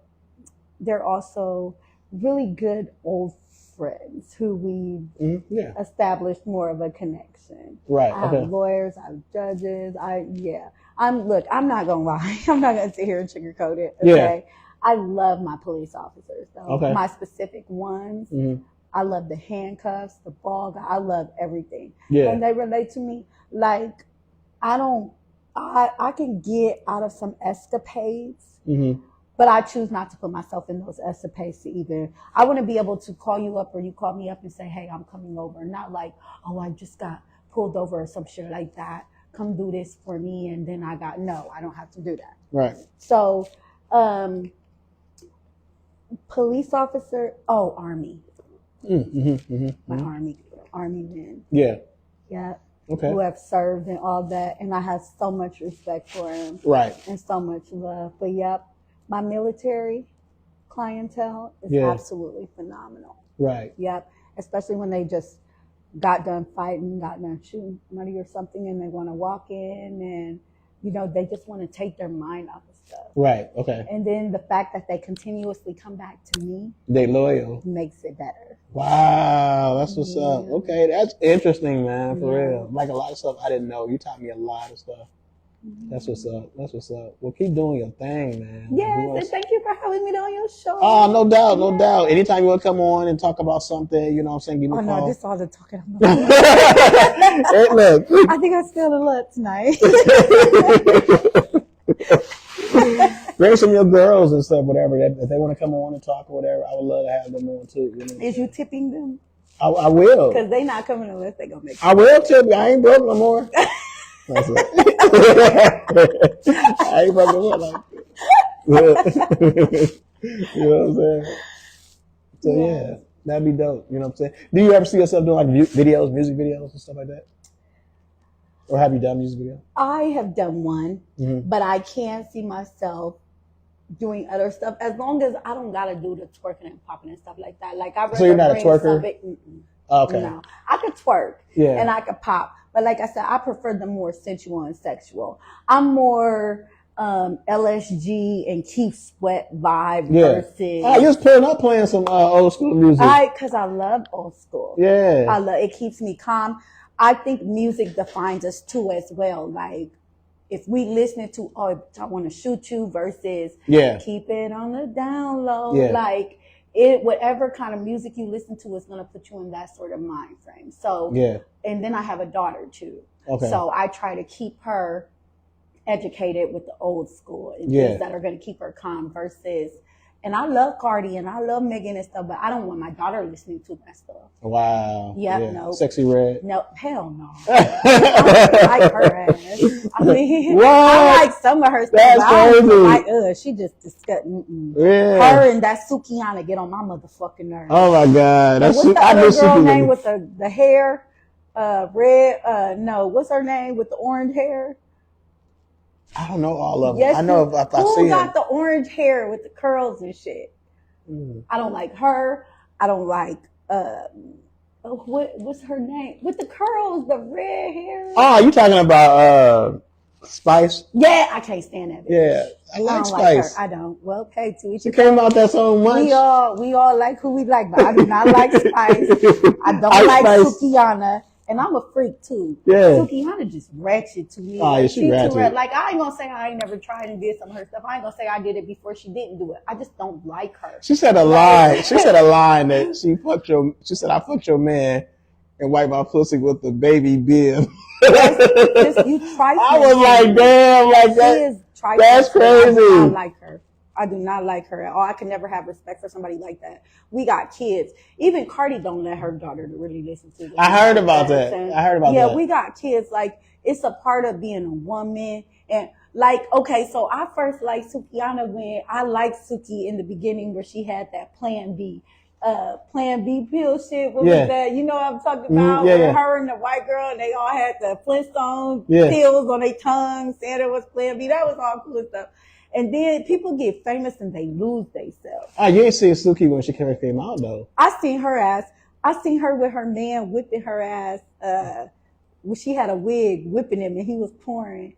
Speaker 2: they're also really good old friends who we
Speaker 1: Yeah.
Speaker 2: established more of a connection.
Speaker 1: Right.
Speaker 2: I have
Speaker 1: Okay.
Speaker 2: lawyers, I have judges. I'm not gonna lie. I'm not gonna sit here and sugarcoat it. Okay. I love my police officers though.
Speaker 1: Okay.
Speaker 2: My specific ones. I love the handcuffs, the ball guy. I love everything.
Speaker 1: Yeah.
Speaker 2: And they relate to me. Like I can get out of some escapades, but I choose not to put myself in those escapades to even. I want to be able to call you up or you call me up and say, hey, I'm coming over. Not like, oh, I just got pulled over or some shit like that. Come do this for me. And then I don't have to do that.
Speaker 1: Right.
Speaker 2: So, police officer, Army. My Army men.
Speaker 1: Yeah.
Speaker 2: Yeah.
Speaker 1: Okay.
Speaker 2: Who have served and all that. And I have so much respect for them.
Speaker 1: Right.
Speaker 2: And so much love. But yep, my military clientele is
Speaker 1: Yeah.
Speaker 2: absolutely phenomenal.
Speaker 1: Right.
Speaker 2: Yep. especially when they just got done fighting, got done shooting somebody or something, and they want to walk in and, you know, they just want to take their mind off of stuff.
Speaker 1: Right. Okay.
Speaker 2: And then the fact that they continuously come back to me
Speaker 1: They loyal.
Speaker 2: makes it better.
Speaker 1: Wow, that's what's up.
Speaker 2: Yeah.
Speaker 1: Okay, that's interesting, man. For
Speaker 2: Yeah.
Speaker 1: real. Like a lot of stuff I didn't know. You taught me a lot of stuff. That's what's up. That's what's up. Well, keep doing your thing, man.
Speaker 2: Yes,
Speaker 1: You
Speaker 2: and
Speaker 1: wanna-
Speaker 2: thank you for having me on your show.
Speaker 1: Oh, no doubt, no
Speaker 2: Yeah.
Speaker 1: doubt. Anytime you want to come on and talk about something, you know what I'm saying, give me
Speaker 2: Oh
Speaker 1: a
Speaker 2: no,
Speaker 1: call.
Speaker 2: this is all the talking. I'm doing.
Speaker 1: Hey, look.
Speaker 2: I think I spilled a lot tonight.
Speaker 1: Bring some of your girls and stuff, whatever. If they want to come on and talk or whatever, I would love to have them on too. You know?
Speaker 2: Is you tipping them?
Speaker 1: I will.
Speaker 2: Because they not coming unless they gonna make.
Speaker 1: I will tip you. I ain't broke no more. That's it. I ain't broke no more. Like, you know what I'm saying? So yeah, that'd be dope. You know what I'm saying? Do you ever see yourself doing like videos, music videos and stuff like that? Or have you done music videos?
Speaker 2: I have done one,
Speaker 1: Mm-hmm.
Speaker 2: but I can see myself doing other stuff as long as I don't gotta do the twerking and popping and stuff like that. Like I
Speaker 1: So you're not a twerker? Okay.
Speaker 2: No, I could twerk
Speaker 1: Yeah.
Speaker 2: and I could pop, but like I said, I prefer the more sensual and sexual. I'm more LSG and Keith Sweat vibe
Speaker 1: Yeah.
Speaker 2: versus
Speaker 1: I just playing some old school music.
Speaker 2: because I love old school.
Speaker 1: Yeah.
Speaker 2: I love it. Keeps me calm. I think music defines us too as well. Like if we listening to I want to shoot you versus
Speaker 1: Yeah.
Speaker 2: keep it on the down low.
Speaker 1: Yeah.
Speaker 2: Like it, whatever kind of music you listen to is gonna put you in that sort of mind frame. So
Speaker 1: Yeah.
Speaker 2: and then I have a daughter too.
Speaker 1: Okay.
Speaker 2: So I try to keep her educated with the old school and
Speaker 1: Yeah.
Speaker 2: things that are gonna keep her calm versus. And I love Cardi and I love Megan and stuff, but I don't want my daughter listening to that stuff.
Speaker 1: Wow.
Speaker 2: Yeah,
Speaker 1: Yeah.
Speaker 2: no.
Speaker 1: Sexy Red.
Speaker 2: No, hell no. I don't like her ass. I mean,
Speaker 1: What?
Speaker 2: I like some of her stuff.
Speaker 1: That's
Speaker 2: but I don't
Speaker 1: crazy.
Speaker 2: like, she just disgusting.
Speaker 1: Yeah.
Speaker 2: Her and that Sukiana get on my motherfucking nerves.
Speaker 1: Oh my God.
Speaker 2: And
Speaker 1: That's
Speaker 2: what's the
Speaker 1: I
Speaker 2: other
Speaker 1: miss
Speaker 2: girl
Speaker 1: you.
Speaker 2: name with the hair? Red, no, what's her name with the orange hair?
Speaker 1: I don't know all of them.
Speaker 2: Yes,
Speaker 1: I know if I
Speaker 2: who
Speaker 1: see
Speaker 2: got
Speaker 1: them.
Speaker 2: the orange hair with the curls and shit? I don't like her. I don't like, what's her name? With the curls, the red hair.
Speaker 1: Oh, you talking about Spice?
Speaker 2: Yeah, I can't stand that bitch.
Speaker 1: Yeah. I
Speaker 2: I
Speaker 1: like
Speaker 2: don't like
Speaker 1: Spice.
Speaker 2: her. I don't. Well, okay, to each
Speaker 1: She
Speaker 2: his
Speaker 1: came out that so much.
Speaker 2: We all like who we like, but I do not like Spice. I don't
Speaker 1: Ice
Speaker 2: like
Speaker 1: Spice.
Speaker 2: Sukiana, and I'm a freak too.
Speaker 1: Yeah.
Speaker 2: Sukiana just ratchet to me.
Speaker 1: Oh, yeah, she
Speaker 2: too
Speaker 1: ratchet.
Speaker 2: Like I ain't gonna say I ain't never tried and did some of her stuff. I ain't gonna say I did it before she didn't do it. I just don't like her.
Speaker 1: She said a line. She said a line that she said I fucked your man and wiped my pussy with the baby bib.
Speaker 2: Just you trifling.
Speaker 1: I was like, damn, like
Speaker 2: She
Speaker 1: that.
Speaker 2: is trifling.
Speaker 1: That's
Speaker 2: I do
Speaker 1: crazy.
Speaker 2: not like her. I do not like her at all. I can never have respect for somebody like that. We got kids. Even Cardi don't let her daughter to really listen to.
Speaker 1: I heard about that. I heard about that.
Speaker 2: Yeah, we got kids. Like it's a part of being a woman. And like, okay, so I first liked Sukiana when I liked Suki in the beginning where she had that Plan B pill shit. What
Speaker 1: Yeah.
Speaker 2: was that? You know what I'm talking about?
Speaker 1: yeah,
Speaker 2: Where
Speaker 1: yeah.
Speaker 2: her and the white girl, and they all had the Flintstone
Speaker 1: Yeah.
Speaker 2: pills on their tongue, saying it was Plan B. That was all cool stuff. And then people get famous and they lose themselves.
Speaker 1: Oh, you ain't seen Suki when she came out though.
Speaker 2: I seen her with her man whipping her ass. When she had a wig whipping him and he was pouring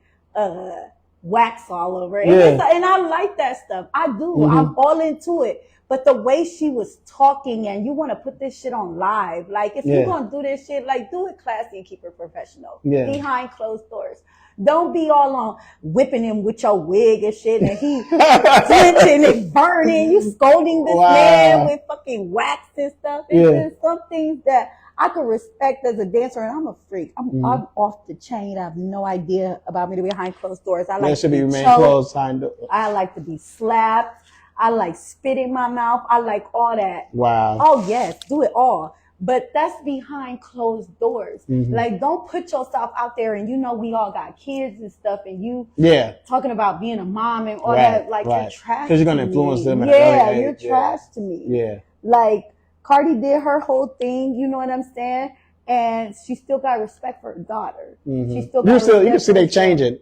Speaker 2: wax all over it.
Speaker 1: Yeah.
Speaker 2: And I like that stuff. I do.
Speaker 1: Mhm.
Speaker 2: I'm all into it. But the way she was talking and you want to put this shit on live, like if
Speaker 1: Yeah.
Speaker 2: you're going to do this shit, like do it classy and keep it professional.
Speaker 1: Yeah.
Speaker 2: Behind closed doors. Don't be all on whipping him with your wig and shit and he flinching and burning. You scolding this
Speaker 1: Wow.
Speaker 2: man with fucking wax and stuff. It's
Speaker 1: Yeah.
Speaker 2: just some things that I could respect as a dancer, and I'm a freak.
Speaker 1: Mm-hmm.
Speaker 2: I'm off the chain. I have no idea about me behind closed doors. I
Speaker 1: That
Speaker 2: like
Speaker 1: should
Speaker 2: to
Speaker 1: be
Speaker 2: be
Speaker 1: remain
Speaker 2: choked.
Speaker 1: closed time.
Speaker 2: I like to be slapped. I like spit in my mouth. I like all that.
Speaker 1: Wow.
Speaker 2: Oh yes, do it all. But that's behind closed doors.
Speaker 1: Mhm.
Speaker 2: Like, don't put yourself out there, and you know we all got kids and stuff, and you
Speaker 1: Yeah.
Speaker 2: talking about being a mom and all
Speaker 1: Right,
Speaker 2: that. Like,
Speaker 1: right.
Speaker 2: you're trash.
Speaker 1: 'Cause you're gonna
Speaker 2: to
Speaker 1: influence
Speaker 2: me.
Speaker 1: them at an
Speaker 2: Yeah,
Speaker 1: early
Speaker 2: you're
Speaker 1: age, yeah.
Speaker 2: trash to me.
Speaker 1: Yeah.
Speaker 2: Like Cardi did her whole thing, you know what I'm saying? And she still got respect for her daughter.
Speaker 1: Mhm.
Speaker 2: She still
Speaker 1: You
Speaker 2: got
Speaker 1: can see
Speaker 2: respect
Speaker 1: they
Speaker 2: for herself.
Speaker 1: changing.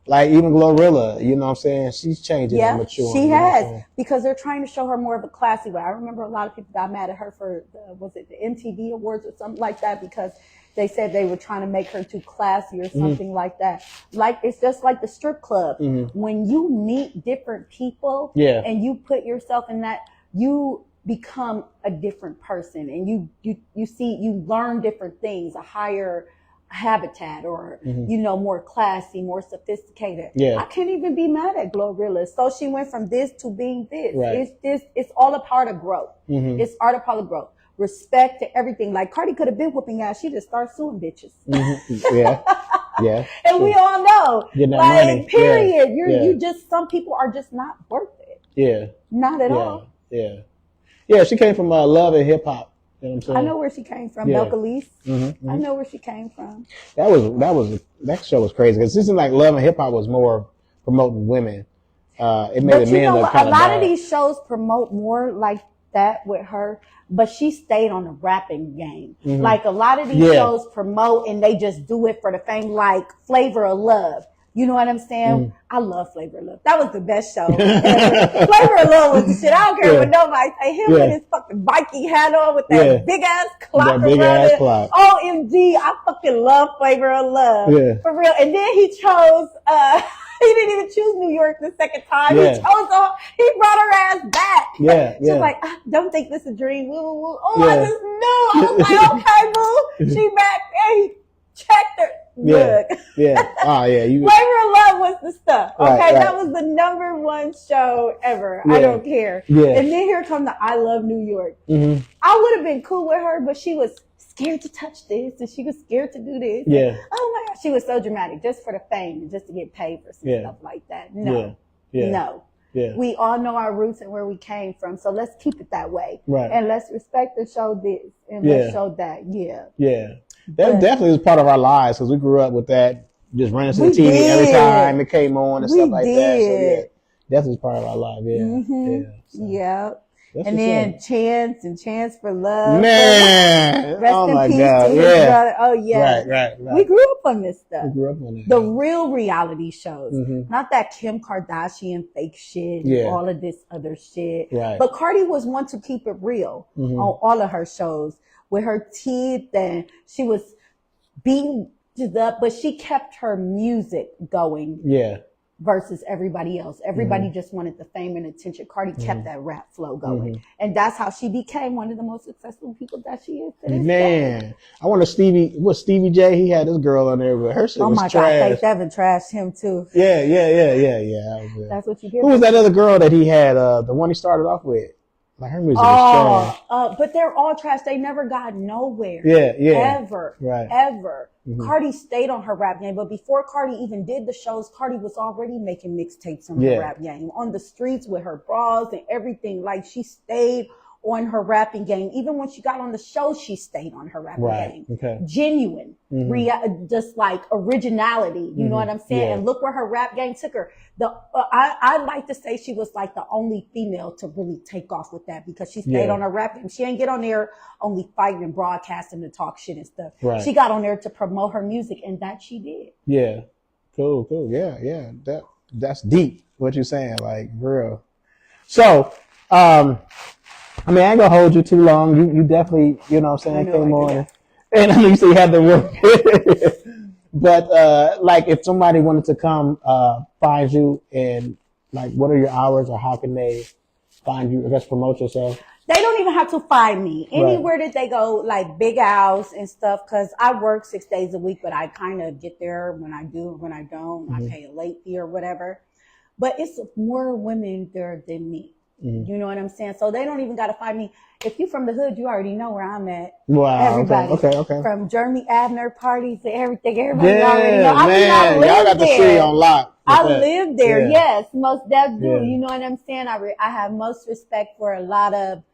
Speaker 1: Like even Glorilla, you know what I'm saying? She's changing and
Speaker 2: Yeah,
Speaker 1: maturing.
Speaker 2: she
Speaker 1: you know what I'm
Speaker 2: has,
Speaker 1: saying?
Speaker 2: because they're trying to show her more of a classy way. I remember a lot of people got mad at her for was it the MTV Awards or something like that, because they said they were trying to make her too classy or something like that. Like it's just like the strip club. When you meet different people
Speaker 1: Yeah.
Speaker 2: and you put yourself in that, you become a different person, and you learn different things, a higher habitat, or more classy, more sophisticated.
Speaker 1: Yeah.
Speaker 2: I can't even be mad at Glorilla. So she went from this to being this.
Speaker 1: Right.
Speaker 2: It's all a part of growth. It's all a part of growth. Respect to everything. Like Cardi could have been whooping ass. She just started suing bitches.
Speaker 1: Yeah. Yeah.
Speaker 2: And we all know,
Speaker 1: Getting that
Speaker 2: like,
Speaker 1: money.
Speaker 2: period.
Speaker 1: Yeah.
Speaker 2: You just, some people are just not worth it.
Speaker 1: Yeah.
Speaker 2: Not at all.
Speaker 1: Yeah. Yeah. She came from love and hip hop. You know what I'm saying?
Speaker 2: I know where she came from.
Speaker 1: Yeah.
Speaker 2: Milk Elise. I know where she came from.
Speaker 1: That show was crazy because it seemed like Love and Hip Hop was more promoting women. It made
Speaker 2: But
Speaker 1: the
Speaker 2: you
Speaker 1: men
Speaker 2: know
Speaker 1: look
Speaker 2: what? A
Speaker 1: kind of
Speaker 2: lot
Speaker 1: bad.
Speaker 2: of these shows promote more like that with her, but she stayed on the rapping game. Like a lot of these shows promote and they just do it for the fame, like Flavor of Love. You know what I'm saying? I love Flavor of Love. That was the best show ever. Flavor of Love was the shit. I don't care what nobody say. Him with his fucking Viking hat on with that big ass clock
Speaker 1: That big
Speaker 2: around
Speaker 1: ass
Speaker 2: it.
Speaker 1: clock.
Speaker 2: OMG, I fucking love Flavor of Love.
Speaker 1: Yeah.
Speaker 2: For real. And then he chose, he didn't even choose New York the second time.
Speaker 1: Yeah.
Speaker 2: He brought her ass back.
Speaker 1: Yeah,
Speaker 2: She's
Speaker 1: yeah.
Speaker 2: like, "Ah, don't think this is a dream. Woo, woo, woo." Oh,
Speaker 1: Yeah.
Speaker 2: I just knew. I was like, okay, boo. She back. Hey, he checked her.
Speaker 1: Yeah.
Speaker 2: Good.
Speaker 1: Yeah. Oh, yeah. You.
Speaker 2: Flavor of Love was the stuff. Okay,
Speaker 1: Right.
Speaker 2: that was the number one show ever.
Speaker 1: Yeah.
Speaker 2: I don't care.
Speaker 1: Yeah.
Speaker 2: And then here come the I Love New York. I would have been cool with her, but she was scared to touch this, and she was scared to do this.
Speaker 1: Yeah.
Speaker 2: Oh my God, she was so dramatic, just for the fame and just to get paid for some stuff like that. No,
Speaker 1: Yeah.
Speaker 2: no.
Speaker 1: Yeah.
Speaker 2: We all know our roots and where we came from, so let's keep it that way.
Speaker 1: Right.
Speaker 2: And let's respect and show this, and
Speaker 1: Yeah.
Speaker 2: let's show that. Yeah.
Speaker 1: Yeah. That
Speaker 2: But-
Speaker 1: definitely was part of our lives because we grew up with that, just running to the
Speaker 2: We
Speaker 1: TV every
Speaker 2: did.
Speaker 1: time it came on and
Speaker 2: We
Speaker 1: stuff like that. So yeah,
Speaker 2: did.
Speaker 1: definitely part of our life. Yeah.
Speaker 2: Mhm.
Speaker 1: Yeah. So,
Speaker 2: Yeah.
Speaker 1: that's
Speaker 2: And
Speaker 1: what's
Speaker 2: then
Speaker 1: up.
Speaker 2: Chance for Love.
Speaker 1: Man.
Speaker 2: Rest
Speaker 1: Oh
Speaker 2: in
Speaker 1: my
Speaker 2: peace
Speaker 1: God.
Speaker 2: to his
Speaker 1: Yeah.
Speaker 2: brother. Oh yeah.
Speaker 1: Right.
Speaker 2: We grew up on this stuff.
Speaker 1: We grew up on that.
Speaker 2: The real reality shows,
Speaker 1: Mhm.
Speaker 2: not that Kim Kardashian fake shit
Speaker 1: Yeah.
Speaker 2: and all of this other shit.
Speaker 1: Right.
Speaker 2: But Cardi was one to keep it real
Speaker 1: Mhm.
Speaker 2: on all of her shows with her teeth, and she was beaten up, but she kept her music going
Speaker 1: Yeah.
Speaker 2: versus everybody else. Everybody
Speaker 1: Mm-hmm.
Speaker 2: just wanted the fame and attention. Cardi kept that rap flow going. And that's how she became one of the most successful people that she is to this day.
Speaker 1: Man, I wonder Stevie J. He had this girl on there, but her shit
Speaker 2: Oh
Speaker 1: was
Speaker 2: my God,
Speaker 1: trash.
Speaker 2: Faith Evans trashed him too.
Speaker 1: Yeah. That was it.
Speaker 2: That's what you get.
Speaker 1: Who was that other girl that he had? The one he started off with. Like her music was trash.
Speaker 2: But they're all trash. They never got nowhere.
Speaker 1: Yeah.
Speaker 2: Ever.
Speaker 1: Right.
Speaker 2: Ever.
Speaker 1: Mhm.
Speaker 2: Cardi stayed on her rap game, but before Cardi even did the shows, Cardi was already making mixtapes on her rap game, on the streets with her bras and everything. Like she stayed on her rapping game. Even when she got on the show, she stayed on her rapping game.
Speaker 1: Okay.
Speaker 2: Genuine, just like originality. You know what I'm saying?
Speaker 1: Yeah.
Speaker 2: And look where her rap game took her. I like to say she was like the only female to really take off with that because she stayed on her rap game. She didn't get on there only fighting and broadcasting to talk shit and stuff.
Speaker 1: Right.
Speaker 2: She got on there to promote her music, and that she did.
Speaker 1: Yeah. Cool. Yeah. That's deep. What you're saying, like real. So, I mean, I ain't gonna hold you too long. You definitely, you know what I'm saying, came on. And I know you said you had to work. But like if somebody wanted to come find you and like what are your hours or how can they find you? I guess promote yourself.
Speaker 2: They don't even have to find me. Anywhere that they go, like Big House and stuff, because I work 6 days a week, but I kind of get there when I do, when I don't. I pay a late fee or whatever. But it's more women there than me. You know what I'm saying? So they don't even got to find me. If you from the hood, you already know where I'm at.
Speaker 1: Wow.
Speaker 2: Everybody.
Speaker 1: Okay.
Speaker 2: From Jeremy Abner parties to everything. Everybody already know.
Speaker 1: Yeah,
Speaker 2: I mean, I
Speaker 1: man.
Speaker 2: live
Speaker 1: Y'all got the
Speaker 2: there.
Speaker 1: city on lock.
Speaker 2: I live there. Yes, most definitely.
Speaker 1: Yeah.
Speaker 2: You know what I'm saying? I have most respect for a lot of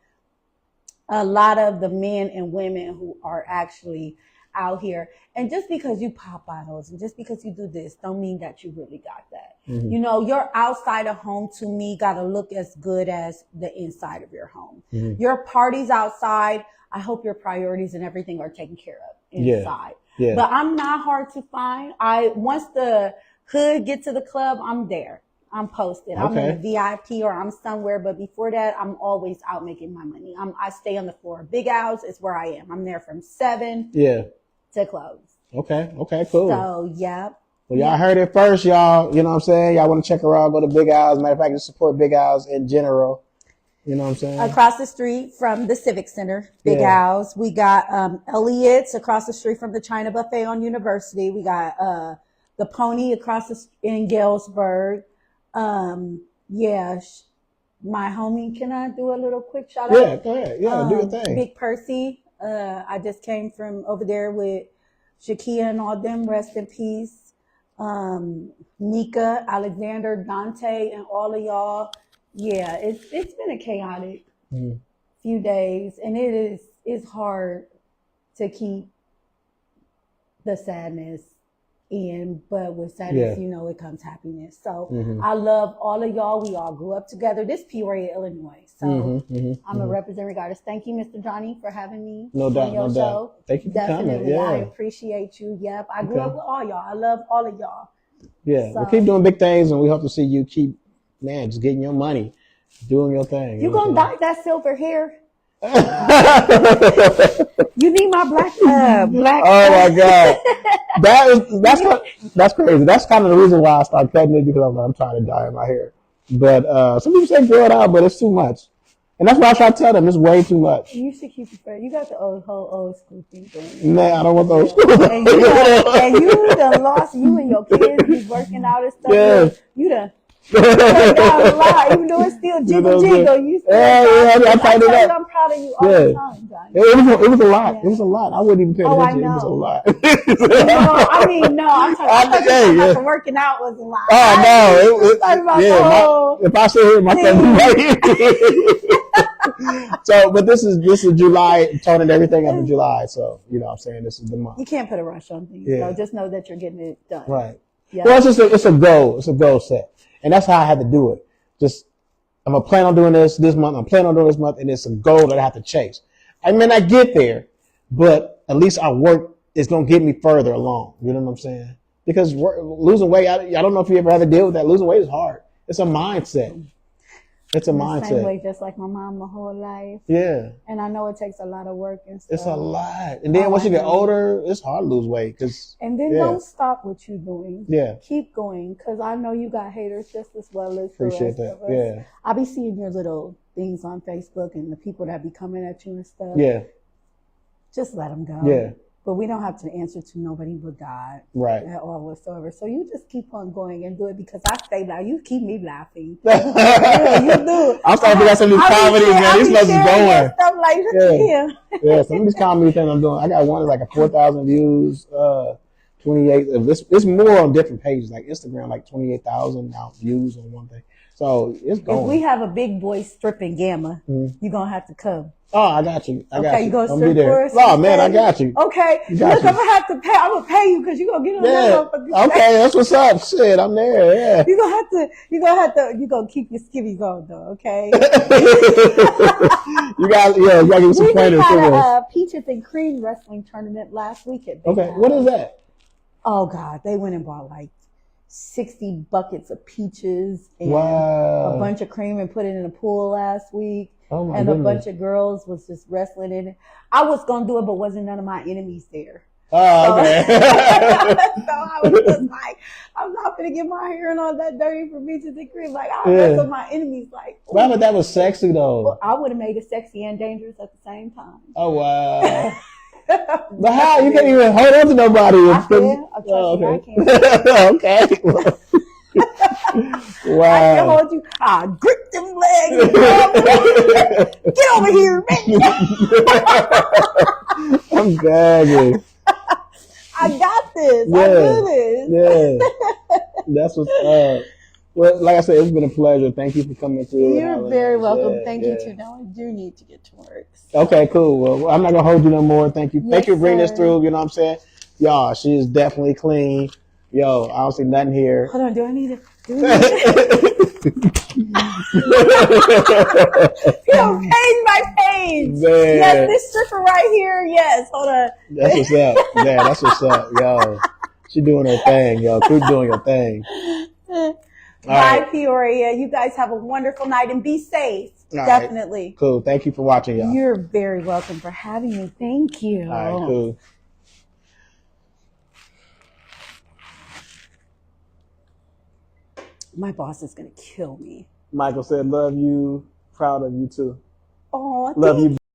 Speaker 2: the men and women who are actually out here. And just because you pop bottles and just because you do this don't mean that you really got that. You know, your outside of home to me got to look as good as the inside of your home. Your parties outside, I hope your priorities and everything are taken care of inside.
Speaker 1: Yeah.
Speaker 2: But I'm not hard to find. Once the Hood get to the club, I'm there. I'm posted. I'm
Speaker 1: Okay.
Speaker 2: in the VIP or I'm somewhere. But before that, I'm always out making my money. I stay on the floor. Big Owls is where I am. I'm there from 7
Speaker 1: Yeah.
Speaker 2: to close.
Speaker 1: Okay. Okay. Cool.
Speaker 2: So, yeah.
Speaker 1: Well, y'all heard it first, y'all. You know what I'm saying? Y'all want to check her out, go to Big Owls. Matter of fact, just support Big Owls in general. You know what I'm saying?
Speaker 2: Across the street from the Civic Center, Big
Speaker 1: Yeah.
Speaker 2: Owls. We got Elliot's across the street from the China Buffet on University. We got the Pony across in Galesburg. Yeah, my homie, can I do a little quick shout out?
Speaker 1: Yeah, go ahead. Yeah, do your thing.
Speaker 2: Big Percy. I just came from over there with Shakia and all them. Rest in peace. Nika, Alexander, Dante, and all of y'all. Yeah, it's been a chaotic few days, and it's hard to keep the sadness in, but with sadness, you know, it comes happiness. So I love all of y'all. We all grew up together. This Peoria, Illinois. So I'm a representative regardless. Thank you, Mr. Johnny, for having me
Speaker 1: No doubt,
Speaker 2: on your
Speaker 1: no
Speaker 2: show.
Speaker 1: doubt. Thank you for
Speaker 2: Definitely.
Speaker 1: coming. Yeah.
Speaker 2: I appreciate you. Yep. I grew up with all y'all. I love all of y'all.
Speaker 1: Yeah,
Speaker 2: So-
Speaker 1: we'll keep doing big things, and we hope to see you keep, man, just getting your money, doing your thing.
Speaker 2: You
Speaker 1: know
Speaker 2: gonna
Speaker 1: what
Speaker 2: dye that silver hair?
Speaker 1: I'm saying?
Speaker 2: You need my black.
Speaker 1: Oh my God, that's crazy. That's kind of the reason why I started cutting it, because I'm trying to dye my hair. But some people say grow it out, but it's too much, and that's why I try to tell them it's way too much.
Speaker 2: You should keep it fresh. You got the whole old school thing going.
Speaker 1: Nah, I don't want those.
Speaker 2: And you done lost. You and your kids be working out and stuff.
Speaker 1: Yeah.
Speaker 2: You done. Down a lot, even though it's still jiggle jiggle. You still
Speaker 1: I tightened it up.
Speaker 2: I'm proud of you all the time, Johnny.
Speaker 1: It was a lot.
Speaker 2: Yeah.
Speaker 1: It was a lot. I wouldn't even pay
Speaker 2: Oh, I
Speaker 1: attention. It was a
Speaker 2: know.
Speaker 1: lot.
Speaker 2: No, I'm talking about the working out was a lot.
Speaker 1: Oh no!
Speaker 2: I'm talking about the whole
Speaker 1: If I sit here, my cousin right here. So, but this is July, turning everything up in July. So, you know what I'm saying, this is the month.
Speaker 2: You can't put a rush on things.
Speaker 1: Yeah.
Speaker 2: So just know that you're getting it done.
Speaker 1: Right.
Speaker 2: Yeah.
Speaker 1: Well, it's a goal. It's a goal set. And that's how I had to do it. Just, I'm going to plan on doing this month. I'm planning on doing this month. And it's a goal that I have to chase. I may not get there, but at least our work is going to get me further along. You know what I'm saying? Because losing weight, I don't know if you ever had to deal with that. Losing weight is hard. It's a mindset. It's a
Speaker 2: The
Speaker 1: mindset.
Speaker 2: same way, just like my mom, my whole life.
Speaker 1: Yeah.
Speaker 2: And I know it takes a lot of work and stuff.
Speaker 1: It's a lot. And then once you get older, it's hard to lose weight.
Speaker 2: And then don't stop what you're doing.
Speaker 1: Yeah.
Speaker 2: Keep going, because I know you got haters just as well as the
Speaker 1: Appreciate
Speaker 2: rest
Speaker 1: that.
Speaker 2: of us.
Speaker 1: Yeah.
Speaker 2: I be seeing your little things on Facebook and the people that be coming at you and stuff.
Speaker 1: Yeah.
Speaker 2: Just let them go.
Speaker 1: Yeah.
Speaker 2: But we don't have to answer to nobody but God.
Speaker 1: Right.
Speaker 2: At all whatsoever. So you just keep on going and do it, because I stay loud. You keep me laughing. Yeah, you do.
Speaker 1: I'm starting to get some of these comedies, man. These nuts is going.
Speaker 2: Stuff like, look at him.
Speaker 1: Yeah, some of these comedy things I'm doing. I got one like a 4,000 views, 28. It's more on different pages, like Instagram, like 28,000 now views on one thing. So it's going.
Speaker 2: If we have a big boy stripping Gamma, you're going to have to come.
Speaker 1: Oh, I got you. I got
Speaker 2: Okay,
Speaker 1: you.
Speaker 2: you gonna
Speaker 1: I'm
Speaker 2: strip
Speaker 1: be there.
Speaker 2: for us?
Speaker 1: Oh man, I got you.
Speaker 2: Okay.
Speaker 1: You got
Speaker 2: Look,
Speaker 1: you.
Speaker 2: I'm gonna have to pay. I'm gonna pay you because you're gonna get on
Speaker 1: Yeah.
Speaker 2: that.
Speaker 1: Okay, that's what's up. Shit, I'm there. Yeah.
Speaker 2: You're gonna keep your skivvies on though, okay?
Speaker 1: you gotta give me some
Speaker 2: We just
Speaker 1: pointers
Speaker 2: had
Speaker 1: for this.
Speaker 2: a Peaches and Cream wrestling tournament last week at Big
Speaker 1: Okay,
Speaker 2: House.
Speaker 1: what is that?
Speaker 2: Oh God, they went and bought like 60 buckets of peaches and
Speaker 1: Wow.
Speaker 2: a bunch of cream and put it in a pool last week.
Speaker 1: Oh my
Speaker 2: And
Speaker 1: goodness.
Speaker 2: a bunch of girls was just wrestling in it. I was gonna do it, but wasn't none of my enemies there.
Speaker 1: Oh, okay.
Speaker 2: So I was just like, I'm not gonna get my hair and all that dirty for Peaches and Cream. Like I wrestle my enemies. Like,
Speaker 1: Wow, but that was sexy though.
Speaker 2: well, I would have made it sexy and dangerous at the same time.
Speaker 1: Oh wow. But how? You can't even hold on to nobody.
Speaker 2: I can.
Speaker 1: Oh, okay. Okay. Wow.
Speaker 2: I can hold you. I grip them legs. Get over here, man.
Speaker 1: I'm gagging.
Speaker 2: I got this. I
Speaker 1: Yeah.
Speaker 2: do this.
Speaker 1: Yeah. That's what's up. Well, like I said, it's been a pleasure. Thank you for coming through.
Speaker 2: You're very welcome.
Speaker 1: Yeah,
Speaker 2: Thank
Speaker 1: yeah.
Speaker 2: you too. Now I do need to get to work.
Speaker 1: Okay, cool. Well, I'm not gonna hold you no more. Thank you. Thank
Speaker 2: Yes,
Speaker 1: you for bringing this
Speaker 2: sir.
Speaker 1: through. You know what I'm saying? Y'all, she is definitely clean. Yo, I don't see nothing here.
Speaker 2: Hold on. Do I need to? Yo, page by page.
Speaker 1: Man.
Speaker 2: Yes, this stripper right here. Yes. Hold on.
Speaker 1: That's what's up. Yeah, that's what's up. Yo. She doing her thing, yo. Keep doing your thing. All
Speaker 2: Bye,
Speaker 1: right.
Speaker 2: Peoria. You guys have a wonderful night and be safe.
Speaker 1: All right.
Speaker 2: Definitely.
Speaker 1: Cool. Thank you for watching, y'all.
Speaker 2: You're very welcome for having me. Thank you.
Speaker 1: All right, cool.
Speaker 2: My boss is going to kill me.
Speaker 1: Michael said, love you. Proud of you, too.
Speaker 2: Oh,
Speaker 1: Love you.